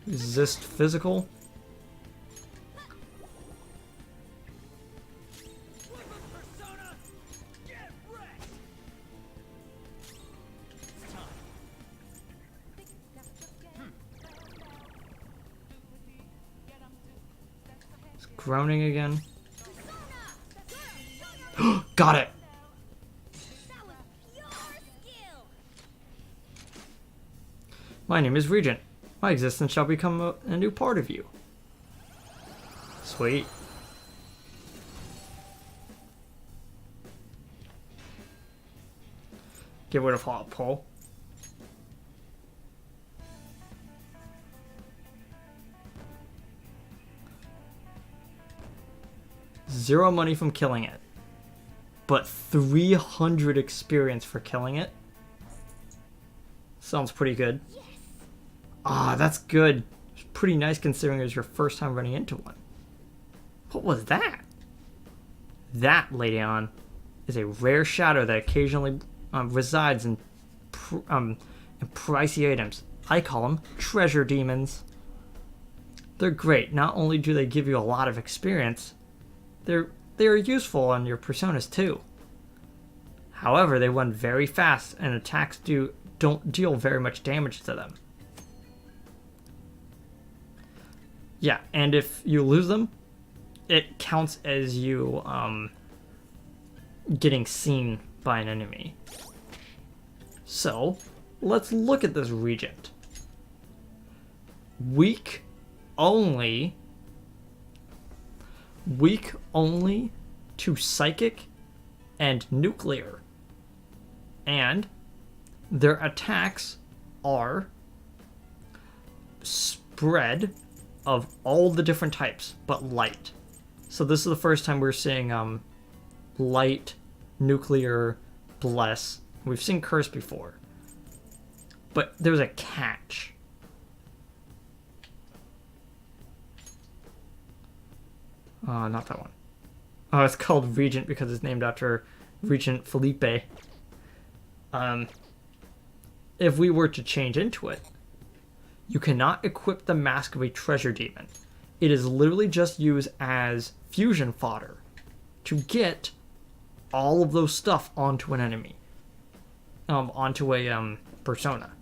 Resist physical. It's groaning again. Got it. That was pure skill. My name is Regent. My existence shall become a new part of you. Sweet. Get rid of hot pull. Zero money from killing it, but 300 experience for killing it. Sounds pretty good. Ah, that's good. It's pretty nice considering it was your first time running into one. What was that? That, Lady On, is a rare shadow that occasionally resides in pricey items. I call them treasure demons. They're great. Not only do they give you a lot of experience, they are useful on your personas too. However, they run very fast and attacks don't deal very much damage to them. Yeah, and if you lose them, it counts as you getting seen by an enemy. So, let's look at this Regent. Weak only to psychic and nuclear. And their attacks are spread of all the different types, but light. So this is the first time we're seeing light, nuclear, bless. We've seen curse before. But there's a catch. Not that one. Oh, it's called Regent because it's named after Regent Felipe. If we were to change into it, you cannot equip the mask of a treasure demon. It is literally just used as fusion fodder to get all of those stuff onto an enemy. Onto a persona.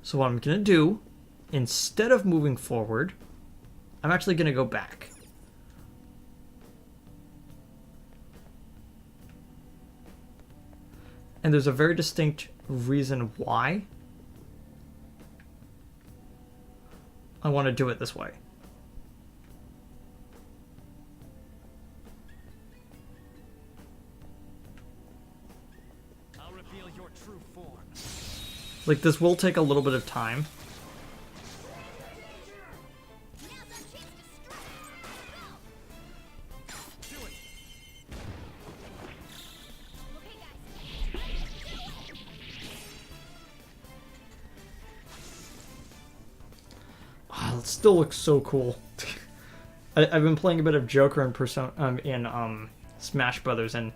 So what I'm gonna do, instead of moving forward, I'm actually gonna go back. And there's a very distinct reason why I want to do it this way. I'll reveal your true form. Like, this will take a little bit of time. It still looks so cool. I've been playing a bit of Joker in Smash Brothers, and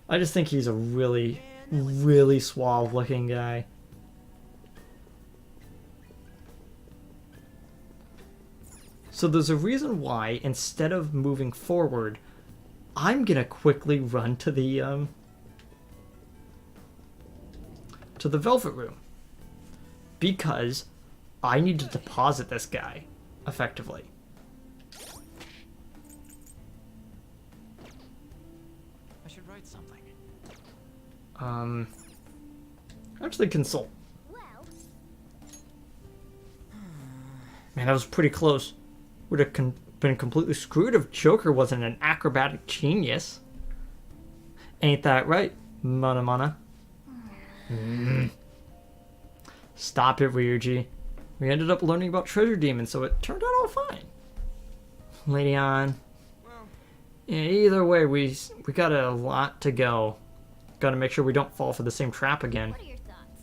I just think he's a really, really suave looking guy. So there's a reason why, instead of moving forward, I'm gonna quickly run to the Velvet Room, because I need to deposit this guy effectively. I should write something. Actually consult. Well, Man, that was pretty close. Would have been completely screwed if Joker wasn't an acrobatic genius. Ain't that right, Mana? Stop it, Ryuji. We ended up learning about treasure demons, so it turned out all fine. Lady On. Yeah, either way, we got a lot to go. Got to make sure we don't fall for the same trap again. what are your thoughts?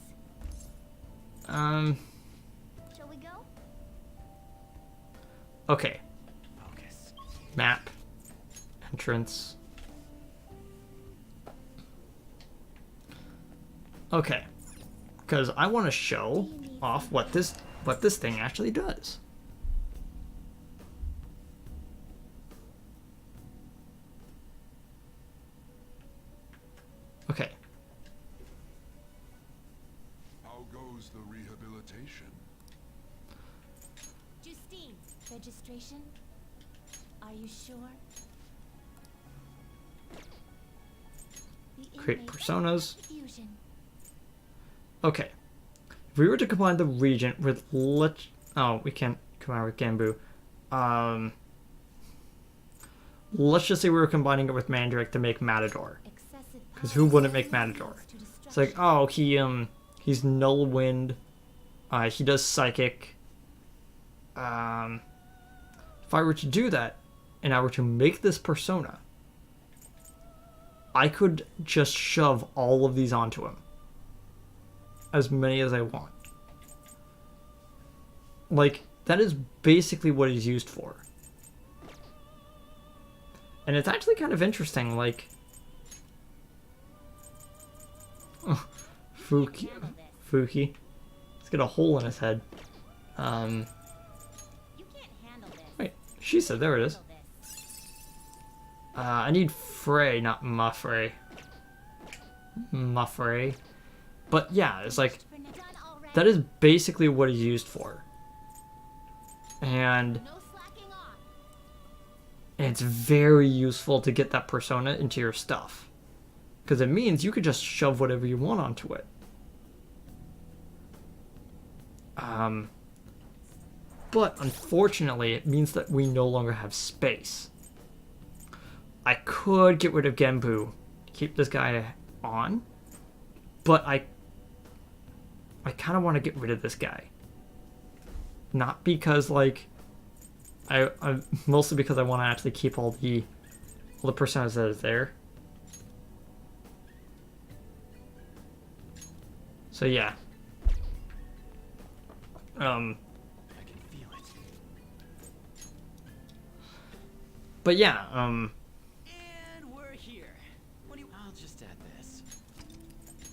Shall we go? Okay. Focus. Map. Entrance. Okay. Because I want to show off what this thing actually does. Okay. How goes the rehabilitation? Justine, registration? Are you sure? The Create inmate personas. fusion. Okay. If we were to combine the Regent with oh, we can't combine with Gambu. Let's just say we were combining it with Mandrake to make Matador. Because who wouldn't make Matador? It's like, oh, he's Null Wind. He does Psychic. If I were to do that, and I were to make this persona, I could just shove all of these onto him. As many as I want. Like, that is basically what he's used for. And it's actually kind of interesting, like... Oh, Fuki. He's got a hole in his head. Wait, she said, there it is. I need Frey, not Muffrey. Muffrey. But yeah, it's like, that is basically what he's used for. And it's very useful to get that persona into your stuff. Because it means you could just shove whatever you want onto it. But unfortunately, it means that we no longer have space. I could get rid of Genbu, keep this guy on, but I kind of want to get rid of this guy. Not because, like, I mostly because I want to actually keep all the personas that is there. So yeah. I can feel it. But yeah, And we're here. What do you? I'll just add this.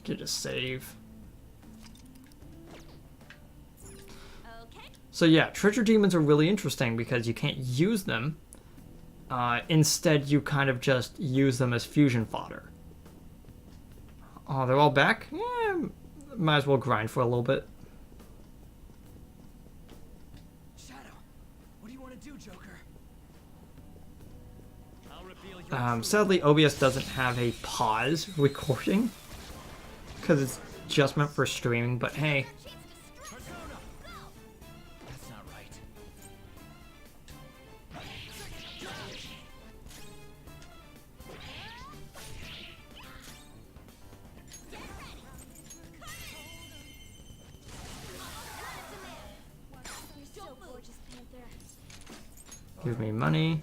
get a save. Okay. So yeah, treasure demons are really interesting because you can't use them. Instead, you kind of just use them as fusion fodder. Oh, they're all back? Yeah, might as well grind for a little bit. Shadow, what do you want to do, Joker? I'll reveal your Sadly, OBS doesn't have a pause recording because it's just meant for streaming, but hey. persona. That's not right. You're so gorgeous, Panther. Give me money.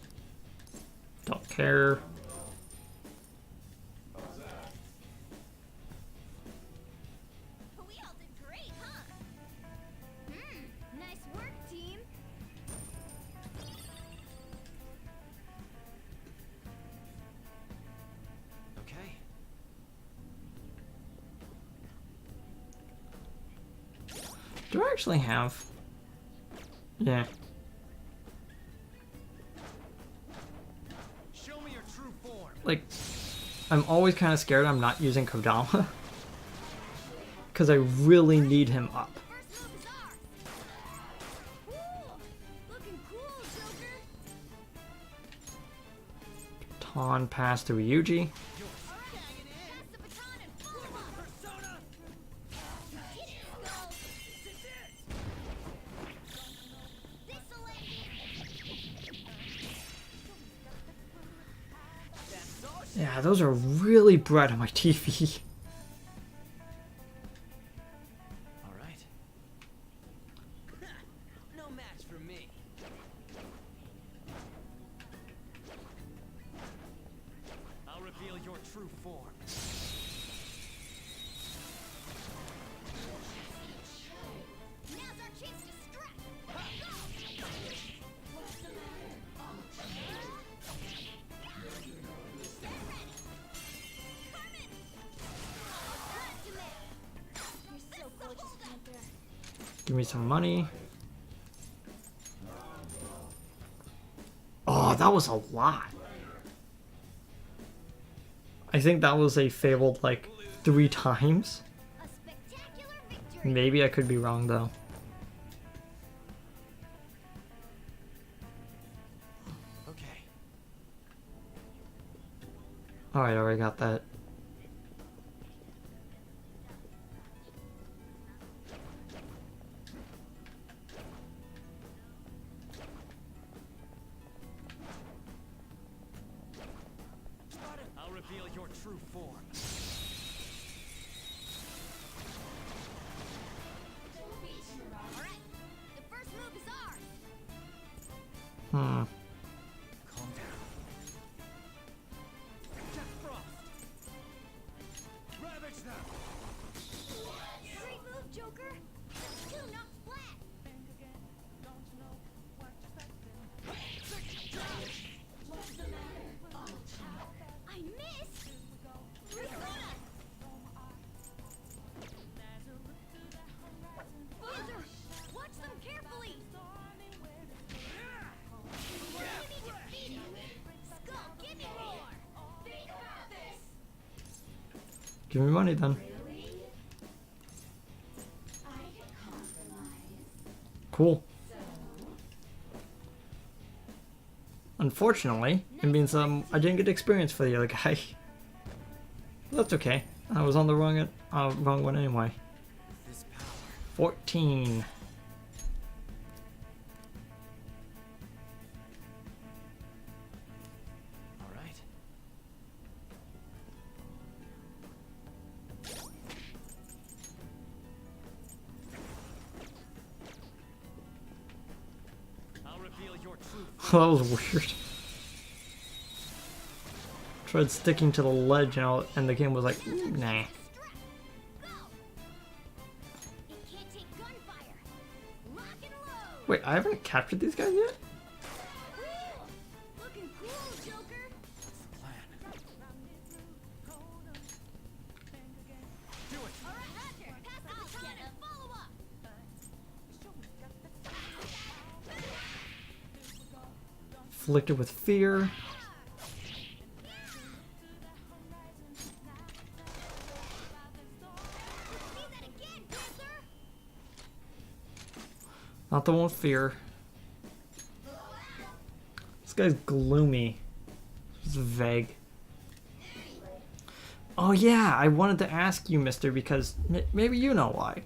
Don't care. We all did great, huh? Nice work, team. Okay. Do I actually have? Yeah. Show me your true form. Like, I'm always kind of scared I'm not using Kodama. Because I really need him up. First move is ours. Cool. Looking cool, Joker. Taun pass to Ryuji. Pass the baton and follow up. Persona. Let's go. This'll end it. That's all. Yeah, those are really bright on my TV. All right. No match for me. I'll reveal your true form. Now's our chance to strike. You're so gorgeous, Panther. Give me some money. Oh, that was a lot. I think that was a fabled like 3 times. A spectacular victory. Maybe I could be wrong though. Okay. Alright, I already got that. reveal your true form. Alright, the first move is ours. Hmm. Calm down. Jack Frost. Ravage them. Great move, Joker. Two knocks flat. I missed. Persona. Boozer, watch them carefully. You need to feed him. Skull, give me more. Think about this. Give me money then. Cool. Unfortunately, it means I didn't get experience for the other guy. That's okay. I was on the wrong one anyway. This power. 14. All right. I'll reveal your true That was weird. Tried sticking to the ledge and the game was like, nah. Go. It can't take gunfire. Lock and load. Wait, I haven't captured these guys yet? Cool. Looking cool, Joker. plan. Do it. All right, Roger. Pass the baton and follow up. Afflicted with fear. See that again, Boozer. Not the one with fear. This guy's gloomy. He's vague. Oh yeah, I wanted to ask you, mister, because maybe you know why.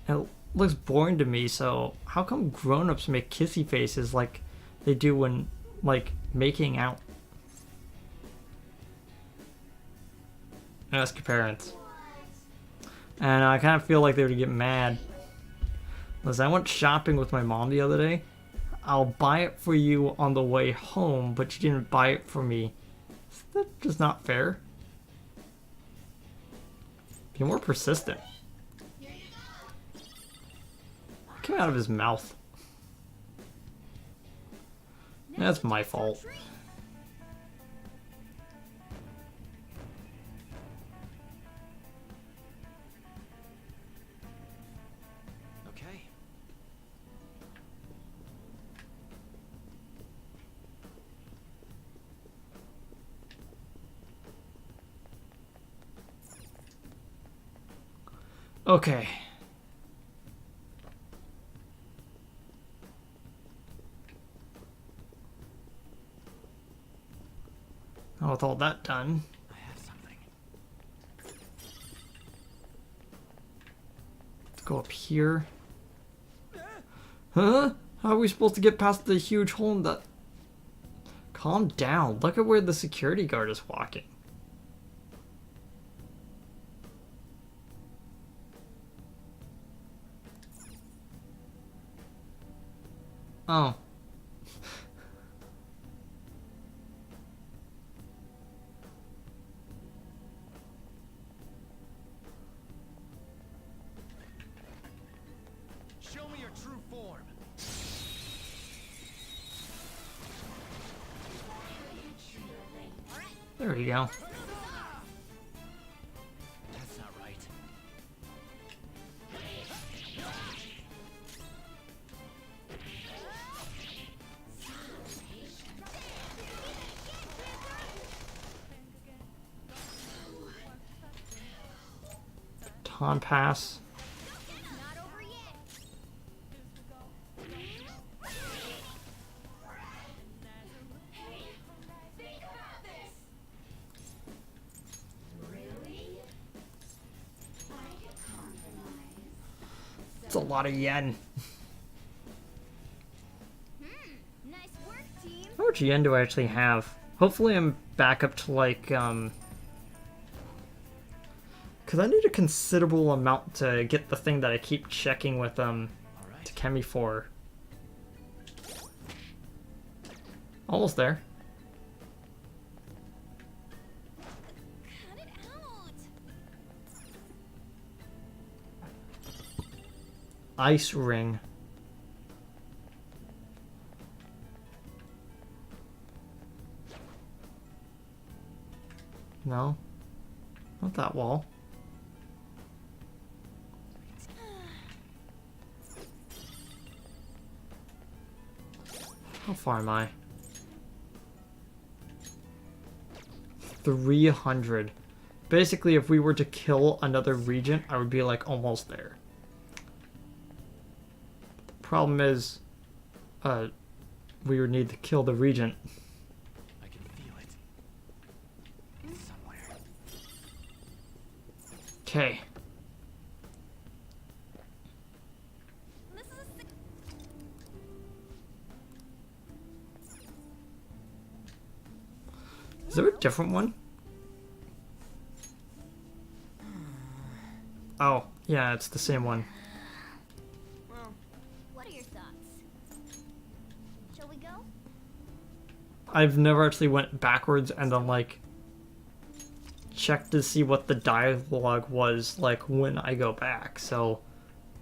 It looks boring to me, so how come grown-ups make kissy faces like they do when, like, making out? Ask your parents. And I kind of feel like they would get mad. Listen, I went shopping with my mom the other day. I'll buy it for you on the way home, but you didn't buy it for me. Is that just not fair? Be more persistent. What came out of his mouth? That's my fault. Okay. Okay. Now with all that done, I have something. let's go up here. Huh? How are we supposed to get past the huge hole in the... Calm down. Look at where the security guard is walking. Oh. Show me your true form. There we go. That's not right. Tauntaun pass. Not over yet. Think about this. Really? I can compromise. It's a lot of yen. Nice work, team. How much yen do I actually have? Hopefully I'm back up to like Because I need a considerable amount to get the thing that I keep checking with Takemi for. Almost there. Cut it out. Ice ring. No. Not that wall. How far am I? 300. Basically, if we were to kill another regent, I would be like almost there. Problem is, we would need to kill the regent. I can feel it. It's somewhere. Okay. This is a sick. Is there a different one? Oh, yeah, it's the same one. Well, What are your thoughts? Shall we go? I've never actually went backwards and then like checked to see what the dialogue was like when I go back. So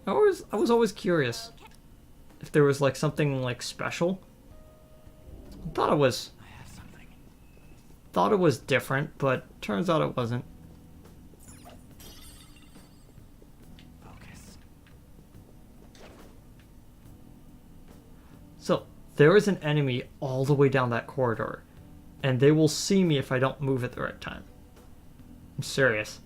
I was always curious if there was like something like special. I thought it was different, but turns out it wasn't. focus. So there is an enemy all the way down that corridor, and they will see me if I don't move at the right time. I'm serious.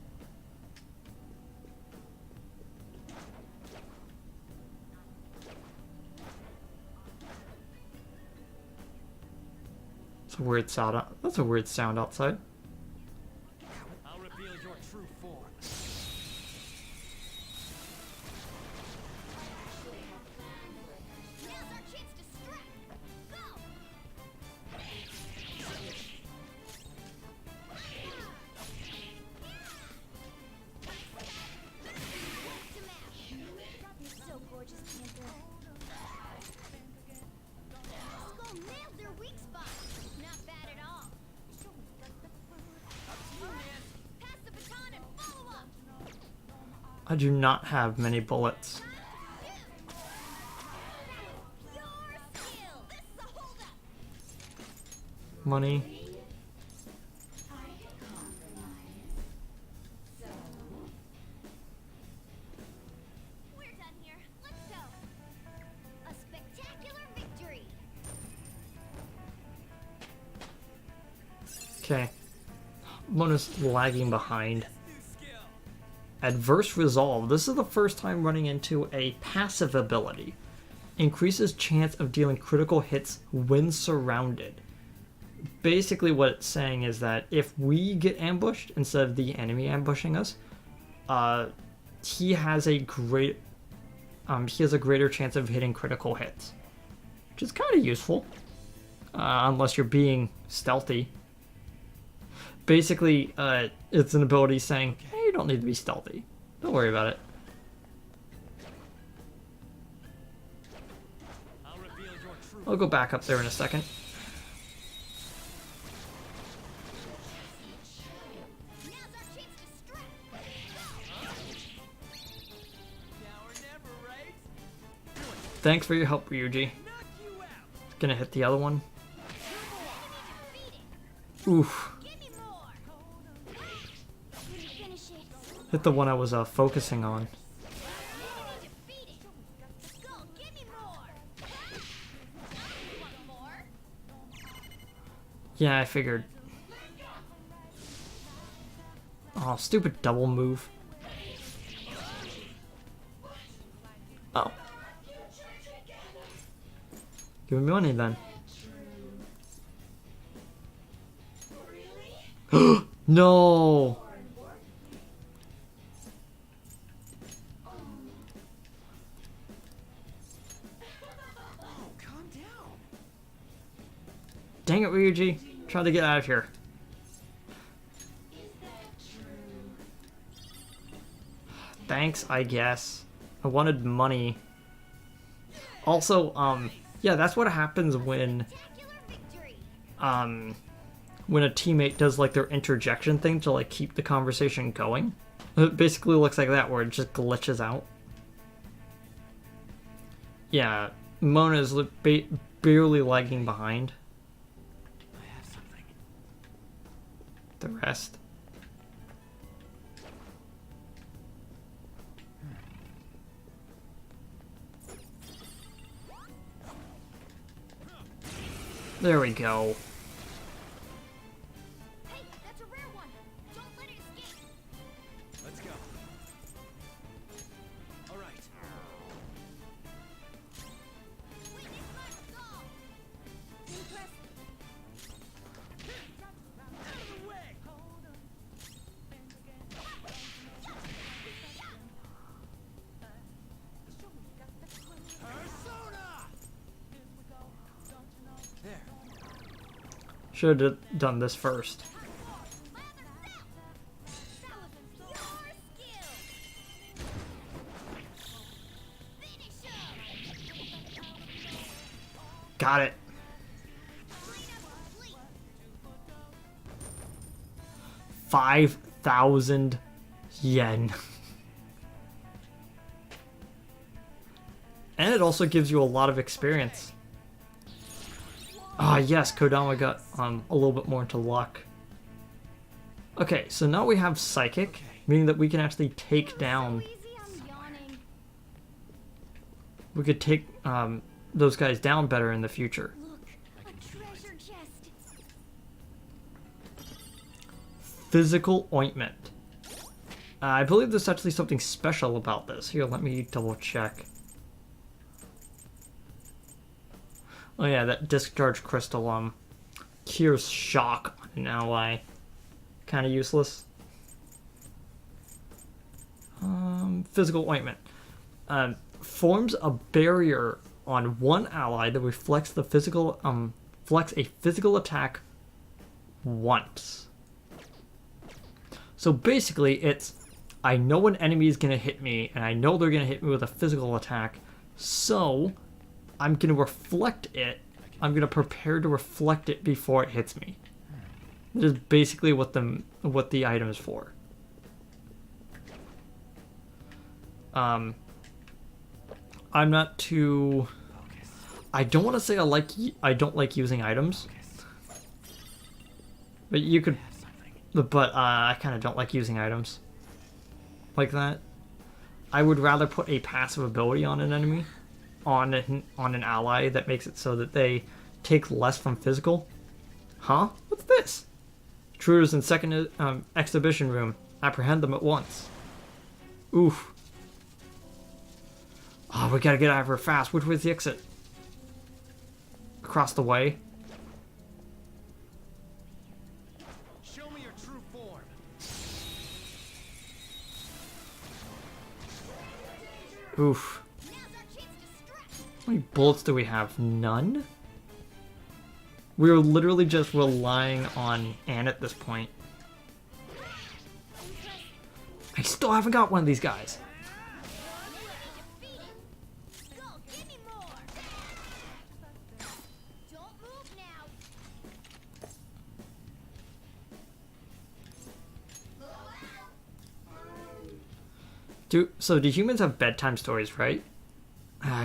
It's a weird sound. That's a weird sound outside. I'll reveal your true form. Now's our chance to strike. Go. You're so gorgeous, Panther. Skull nailed their weak spot. Not bad at all. Pass the baton and follow up. I do not have many bullets. Your skill. This is a holdup. Money. We're done here. Let's go. A spectacular victory. Okay. One is lagging behind. Adverse Resolve. This is the first time running into a passive ability. Increases chance of dealing critical hits when surrounded. Basically what it's saying is that if we get ambushed instead of the enemy ambushing us, he has a greater chance of hitting critical hits. Which is kind of useful. Unless you're being stealthy. Basically, it's an ability saying, hey, you don't need to be stealthy. Don't worry about it. I'll reveal your true I'll go back up there in a second. Now's our chance to strike. now or never, right? Thanks for your help, Ryuji. Knock you out. Gonna hit the other one. Defeated. Oof. Give me more. Couldn't finish it. Hit the one I was focusing on. Enemy defeated. Skull, give me more. Want more? Yeah, I figured. Oh, stupid double move. Oh. Give me money then. No! Calm down. Dang it, Ryuji. Try to get out of here. thanks, I guess. I wanted money. Also, yeah, that's what happens when a teammate does like their interjection thing to like keep the conversation going. It basically looks like that, where it just glitches out. Yeah, Mona is barely lagging behind I have something. the rest. There we go. Hey, that's a rare one. Don't let it escape. Let's go. All right. Witness my resolve. Impressive. Out of the way. Persona. There. Should have done this first. Got it. 5,000 yen. And it also gives you a lot of experience. Ah, yes, Kodama got a little bit more into luck. Okay, so now we have Psychic, meaning that we can actually take down... We could take those guys down better in the future. Look, a treasure chest. Physical Ointment. I believe there's actually something special about this. Here, let me double check. Oh yeah, that discharge crystal cures shock on an ally. Kind of useless. Physical Ointment. Forms a barrier on one ally that reflects the physical flex a physical attack once. So basically it's, I know an enemy is gonna hit me and I know they're gonna hit me with a physical attack, so I'm gonna reflect it. I'm gonna prepare to reflect it before it hits me. That is basically what the item is for. I'm not too. I don't want to say I don't like using items, but you could. But I kind of don't like using items like that. I would rather put a passive ability on an enemy, on an ally that makes it so that they take less from physical. Huh? What's this? Intruders in second exhibition room. Apprehend them at once. Oof. Oh, we gotta get out of here fast. Which way's the exit? Across the way. Show me your true form. Oof. How many bullets do we have? None? We're literally just relying on Anne at this point. I still haven't got one of these guys. So do humans have bedtime stories, right?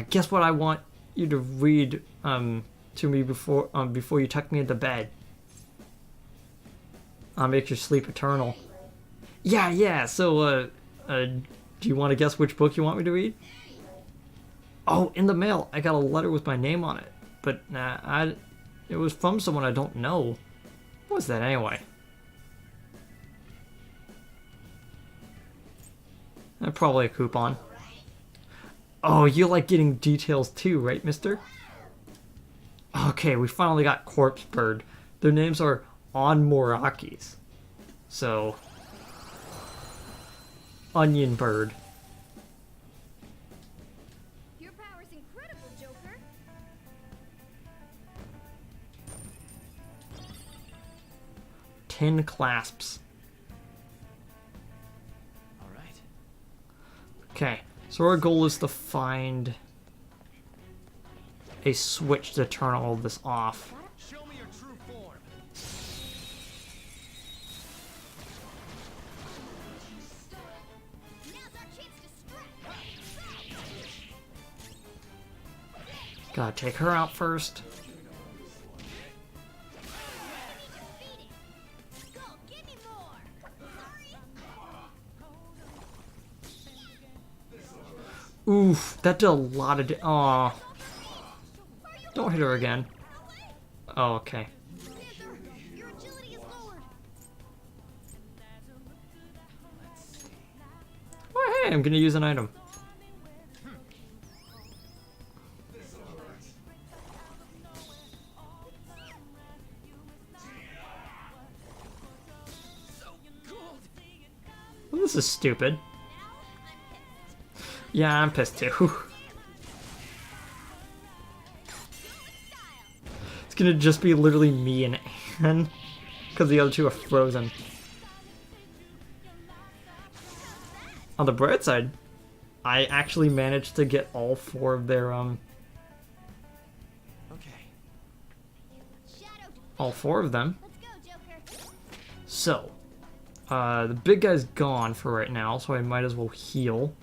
Guess what I want you to read to me before you tuck me into bed. I'll make your sleep eternal. Yeah. So, do you want to guess which book you want me to read? Oh, in the mail, I got a letter with my name on it, but it was from someone I don't know. What was that anyway? Probably a coupon. Oh, you like getting details too, right, mister? Okay, we finally got Corpse Bird. Their names are On Morakis. So, Onion Bird. Your power's incredible, Joker. 10 clasps. All right. Okay, so our goal is to find a switch to turn all of this off. Show me your true form. Now's our chance to strike. Gotta take her out first. Go, give me more. Sorry. Oof, that did a lot of Aw. Don't hit her again. Oh, okay. Panther, your agility is lowered. Oh, hey, I'm gonna use an item. Well, this is stupid. Yeah, I'm pissed too. It's gonna just be literally me and Anne, because the other two are frozen. On the bright side, I actually managed to get all 4 of their Okay. Shadow, all 4 of them. let's go, Joker. So, the big guy's gone for right now, so I might as well heal.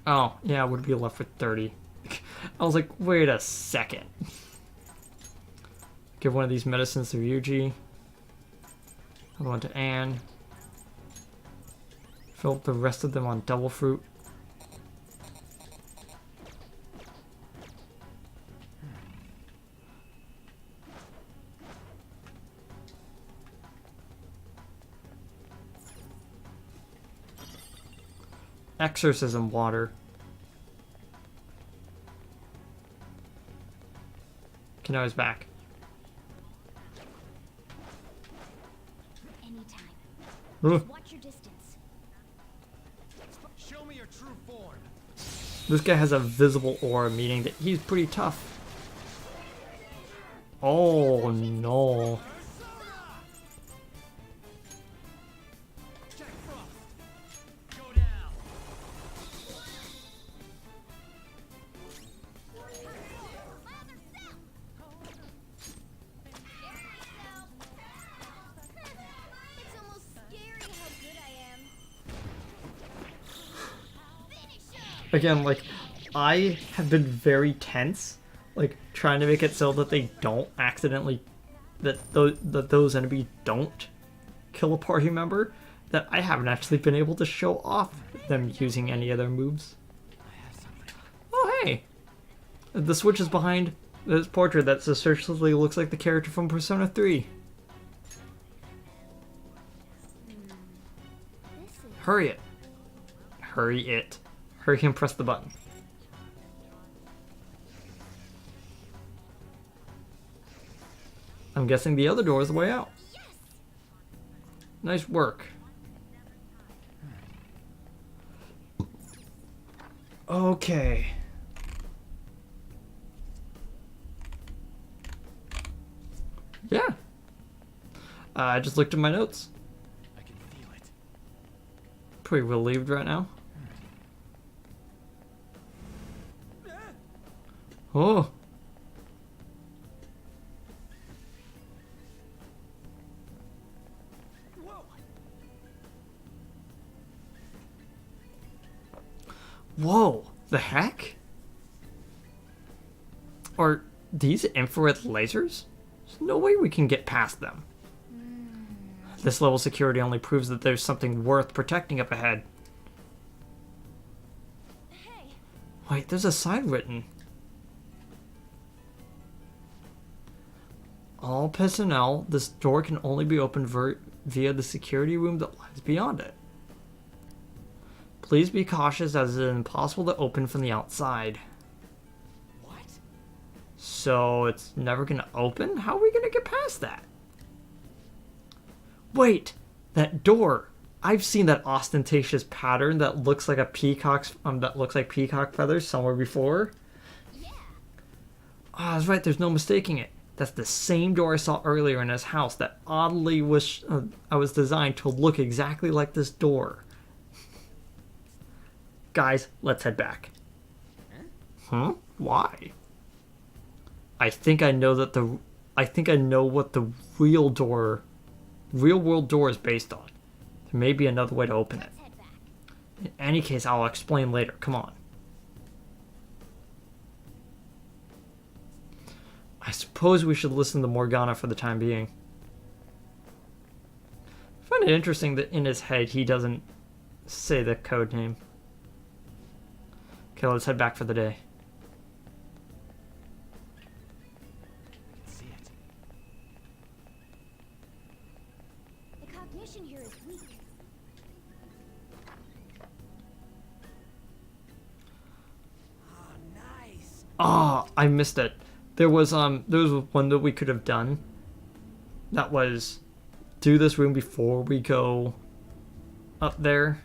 Oh, yeah, I would be left with 30. I was like, wait a second. Give one of these medicines to Ryuji. Another one to Anne. Fill up the rest of them on double fruit. Exorcism water. Okay, now he's back. Anytime. Ugh. Watch your distance. Show me your true form. This guy has a visible aura, meaning that he's pretty tough. Oh no. Jack Frost. Go down. It's almost scary how good I am. Finish him! Again, like, I have been very tense, like, trying to make it so that they don't accidentally, that those enemies don't kill a party member, that I haven't actually been able to show off them using any of their moves. Oh, hey! The switch is behind this portrait that suspiciously looks like the character from Persona 3. This is Hurry it. Hurry it. Hurry and press the button. I'm guessing the other door is the way out. Nice work. Okay. Yeah. I just looked at my notes. I can feel it. Pretty relieved right now. Oh. Whoa! Whoa. The heck? Are these infrared lasers? There's no way we can get past them. This level of security only proves that there's something worth protecting up ahead. Hey, Wait, there's a sign written. All personnel, this door can only be opened via the security room that lies beyond it. Please be cautious as it is impossible to open from the outside. What? So it's never gonna open? How are we gonna get past that? Wait, that door. I've seen that ostentatious pattern that looks like a peacock's that looks like peacock feathers somewhere before. yeah. Ah, that's right. There's no mistaking it. That's the same door I saw earlier in his house that oddly was I was designed to look exactly like this door. Guys, let's head back. Huh? Why? I think I know what the real world door is based on. There may be another way to open it. Let's head back. In any case, I'll explain later. Come on. I suppose we should listen to Morgana for the time being. I find it interesting that in his head he doesn't say the code name. Okay, let's head back for the day. See it. The cognition here is weak. Oh, nice. Ah, I missed it. There was one that we could have done. That was do this room before we go up there,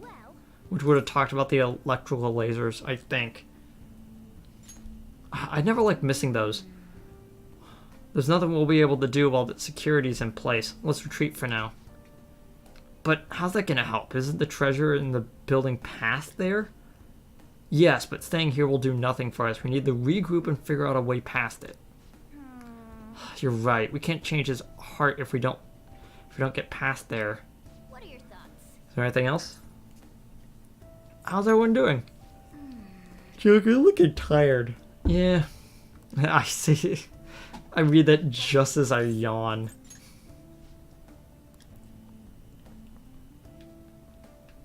Well, which would have talked about the electrical lasers, I think. I never like missing those. There's nothing we'll be able to do while the security's in place. Let's retreat for now. But how's that gonna help? Isn't the treasure in the building past there? Yes, but staying here will do nothing for us. We need to regroup and figure out a way past it. You're right. We can't change his heart if we don't get past there. what are your thoughts? Is there anything else? How's everyone doing? Joker, you're looking tired. Yeah. I see. I read that just as I yawn.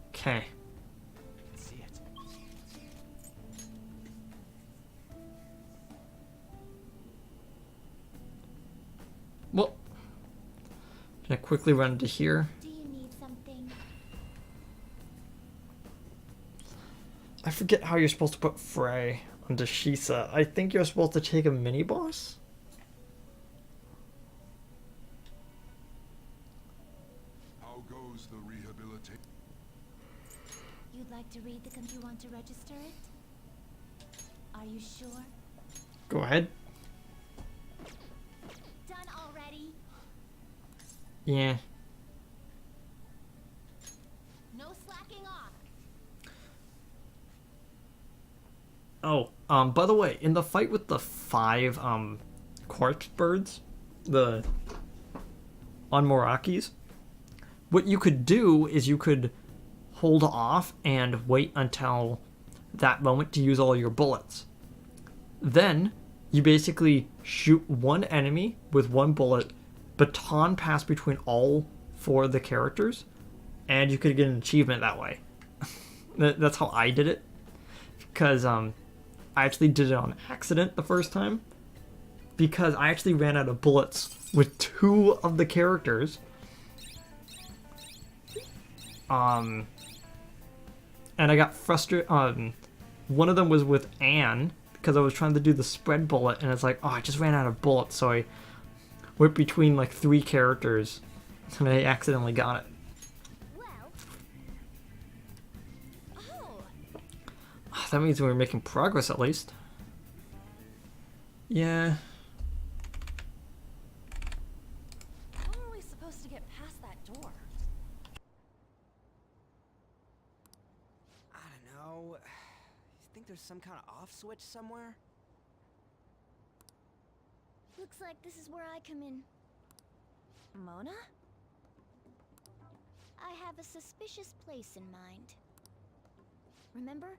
Okay. See it. Well, can I quickly run into here? Do you need something? I forget how you're supposed to put Frey onto Shisa. I think you're supposed to take a mini boss. How goes the rehabilitation? You'd like to read the you want to register it? Are you sure? Go ahead. Done already? Yeah. No slacking off. Oh, by the way, in the fight with the 5 corpse birds, the Unmorakis, what you could do is you could hold off and wait until that moment to use all your bullets. Then you basically shoot one enemy with one bullet, baton pass between all 4 of the characters, and you could get an achievement that way. That's how I did it, because I actually did it on accident the first time, because I actually ran out of bullets with 2 of the characters. And I got frustrated. One of them was with Anne, because I was trying to do the spread bullet, and it's like, oh, I just ran out of bullets, so I went between like 3 characters, and I accidentally got it. Well. Oh, Oh, that means we're making progress at least. Yeah. How are we supposed to get past that door? I don't know. You think there's some kind of off switch somewhere? looks like this is where I come in. Mona? I have a suspicious place in mind. Remember?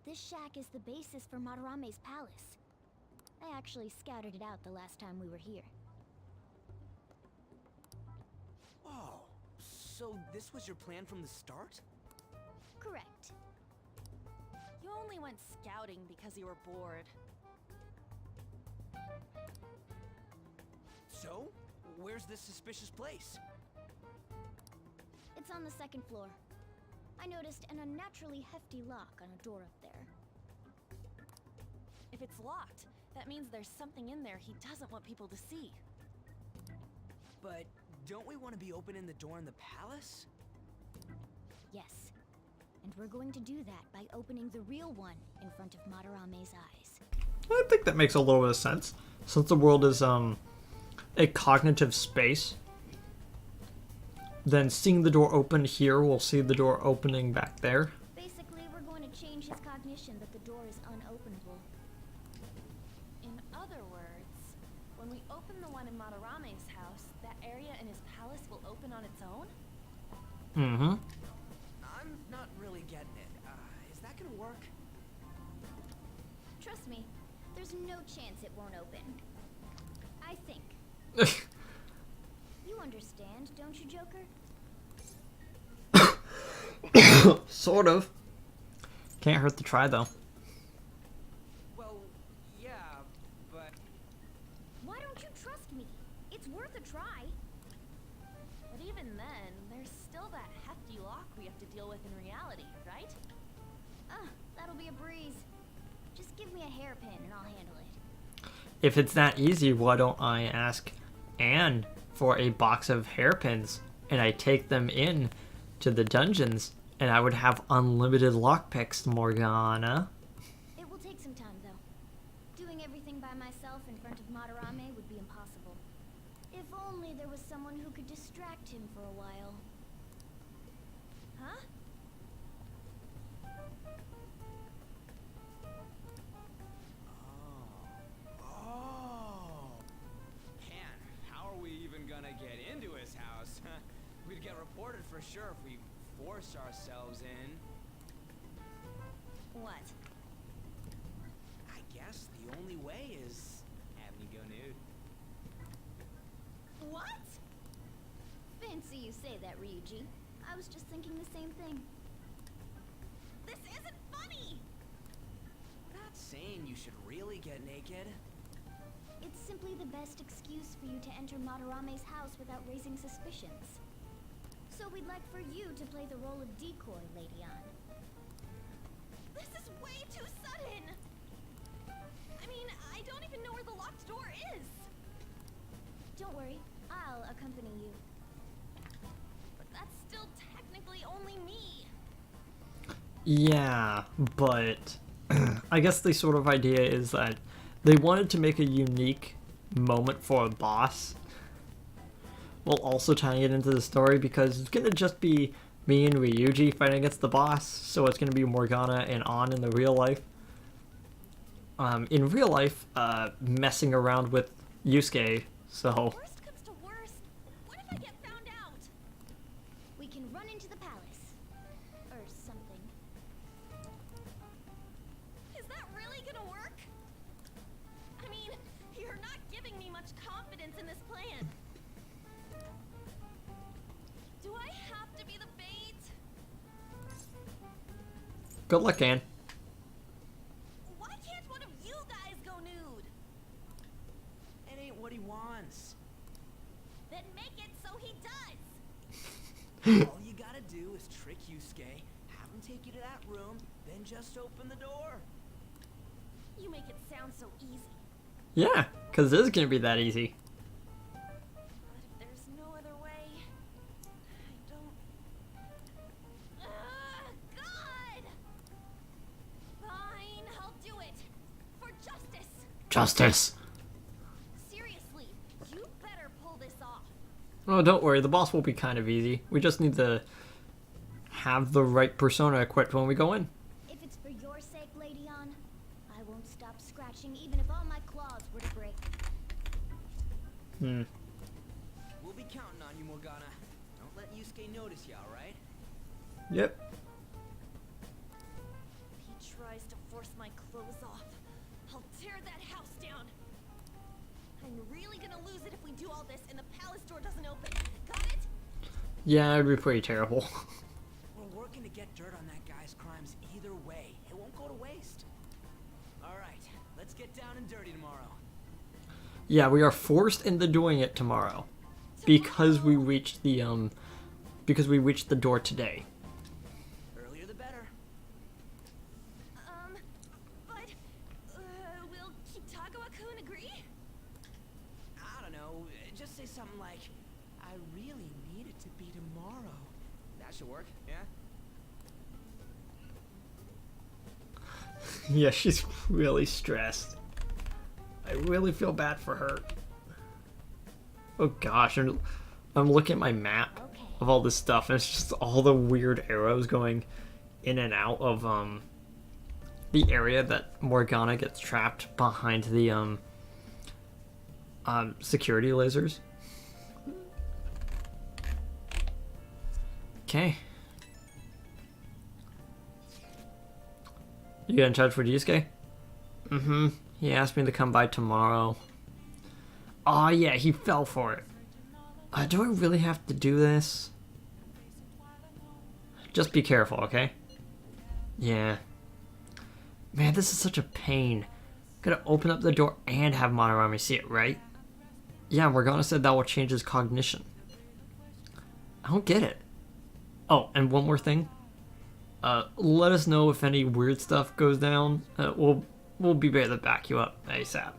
This shack is the basis for Madarame's palace. I actually scouted it out the last time we were here. Oh, so this was your plan from the start? Correct. You only went scouting because you were bored. So, where's this suspicious place? It's on the 2nd floor. I noticed an unnaturally hefty lock on a door up there. If it's locked, that means there's something in there he doesn't want people to see. But don't we want to be opening the door in the palace? Yes. And we're going to do that by opening the real one in front of Madarame's eyes. I think that makes a little bit of sense. Since the world is a cognitive space, then seeing the door open here, we'll see the door opening back there. Basically, we're going to change his cognition that the door is unopenable. In other words, when we open the one in Madarame's house, that area in his palace will open on its own? Mm-hmm. I'm not really getting it. Is that gonna work? Trust me, there's no chance it won't open. I think. You understand, don't you, Joker? Sort of. Can't hurt to try, though. Well, yeah, but... Why don't you trust me? It's worth a try. But even then, there's still that hefty lock we have to deal with in reality, right? That'll be a breeze. Just give me a hairpin and I'll handle it. If it's that easy, why don't I ask Anne for a box of hairpins and I take them in to the dungeons and I would have unlimited lockpicks, Morgana. It will take some time, though. Doing everything by myself in front of Madarame would be impossible. If only there was someone who could distract him for a while. Huh? Oh. Man, how are we even gonna get into his house? We'd get reported for sure if we forced ourselves in. What? I guess the only way is have me go nude. What? Fancy you say that, Ryuji. I was just thinking the same thing. This isn't funny! I'm not saying you should really get naked. It's simply the best excuse for you to enter Madarame's house without raising suspicions. So we'd like for you to play the role of decoy, Lady Anne. This is way too sudden! I mean, I don't even know where the locked door is! Don't worry, I'll accompany you. But that's still technically only me! Yeah, but I guess the sort of idea is that they wanted to make a unique moment for a boss while also tying it into the story, because it's going to just be me and Ryuji fighting against the boss, so it's going to be Morgana and Ann in the real life. In real life, messing around with Yusuke, so... Worst comes to worst, what if I get found out? We can run into the palace. Or something. Is that really gonna work? I mean, you're not giving me much confidence in this plan. Do I have to be the bait? Good luck, Ann. Why can't one of you guys go nude? It ain't what he wants. Then make it so he does! All you gotta do is trick Yusuke, have him take you to that room, then just open the door. You make it sound so easy. Yeah, because it is going to be that easy. But if there's no other way, I don't... God! Fine, I'll do it. For justice. Justice! Seriously, you better pull this off. Oh, don't worry, the boss will be kind of easy. We just need to have the right persona equipped when we go in. If it's for your sake, Lady Anne, I won't stop scratching even if all my claws were to break. We'll be counting on you, Morgana. Don't let Yusuke notice you, alright? Yep. If he tries to force my clothes off, I'll tear that house down. I'm really gonna lose it if we do all this and the palace door doesn't open. Got it? Yeah, it'd be pretty terrible. We're working to get dirt on that guy's crimes either way. It won't go to waste. Alright, let's get down and dirty tomorrow. Yeah, we are forced into doing it tomorrow. Because we reached the, door today. Earlier the better. But, will Kitagawa-kun agree? I don't know, just say something like, I really need it to be tomorrow. That should work, yeah? Yeah, she's really stressed. I really feel bad for her. Oh gosh, I'm looking at my map of all this stuff, and it's just all the weird arrows going in and out of the area that Morgana gets trapped behind the security lasers. Okay. You get in charge for Yusuke? Mm-hmm. He asked me to come by tomorrow. Oh yeah, he fell for it. Do I really have to do this? Just be careful, okay? Yeah. Man, this is such a pain. Gotta open up the door and have Madarame see it, right? Yeah, Morgana said that will change his cognition. I don't get it. Oh, and one more thing. Let us know if any weird stuff goes down. We'll be ready to back you up ASAP.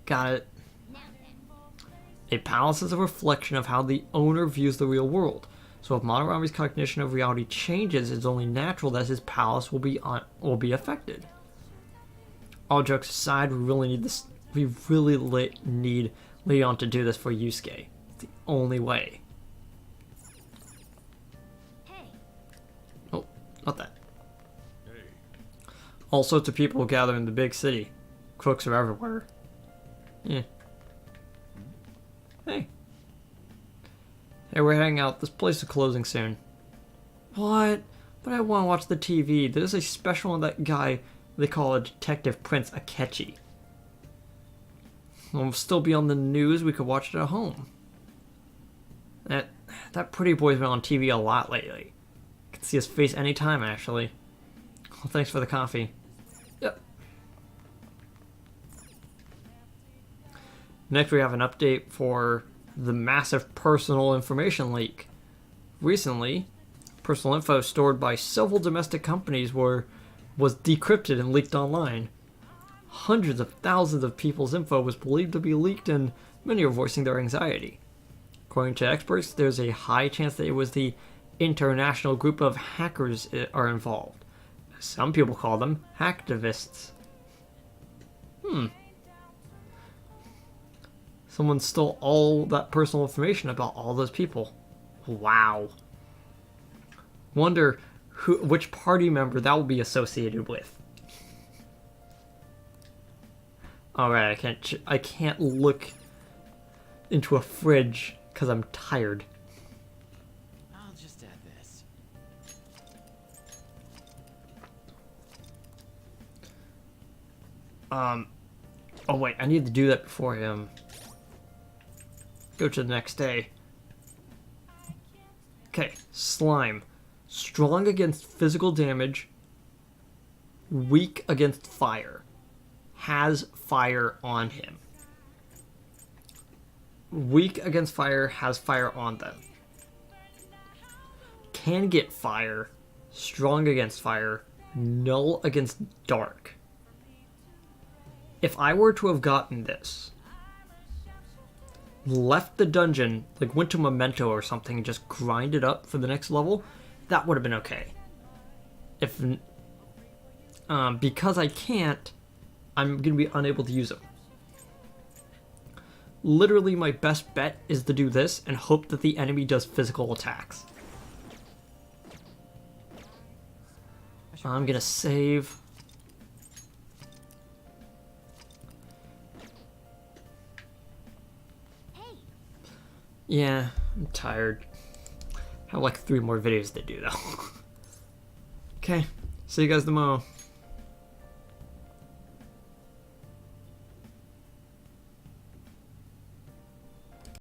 Got it. A palace is a reflection of how the owner views the real world. So if Madarame's cognition of reality changes, it's only natural that his palace will be affected. All jokes aside, we really need this. We really need Leon to do this for Yusuke. It's the only way. Hey. Oh, not that. All sorts of people gather in the big city. Crooks are everywhere. Yeah. Hey. Hey, we're hanging out. This place is closing soon. What? But I want to watch the TV. There's a special on that guy they call a Detective Prince Akechi. We'll still be on the news. We could watch it at home. That pretty boy's been on TV a lot lately. I can see his face anytime, actually. Well, thanks for the coffee. Yep. Next, we have an update for the massive personal information leak. Recently, personal info stored by several domestic companies was decrypted and leaked online. Hundreds of thousands of people's info was believed to be leaked, and many are voicing their anxiety. According to experts, there's a high chance that it was the international group of hackers are involved. Some people call them hacktivists. Someone stole all that personal information about all those people. Wow. Wonder which party member that will be associated with. Alright, I can't look into a fridge because I'm tired. I'll just add this. Oh wait, I need to do that before him. Go to the next day. Okay, slime. Strong against physical damage. Weak against fire. Has fire on him. Weak against fire, has fire on them. Can get fire. Strong against fire. Null against dark. If I were to have gotten this, left the dungeon, like went to Memento or something and just grinded up for the next level, that would have been okay. If because I can't, I'm going to be unable to use them. Literally my best bet is to do this and hope that the enemy does physical attacks. I'm going to save. Yeah, I'm tired. I have like 3 more videos to do though. Okay, see you guys tomorrow.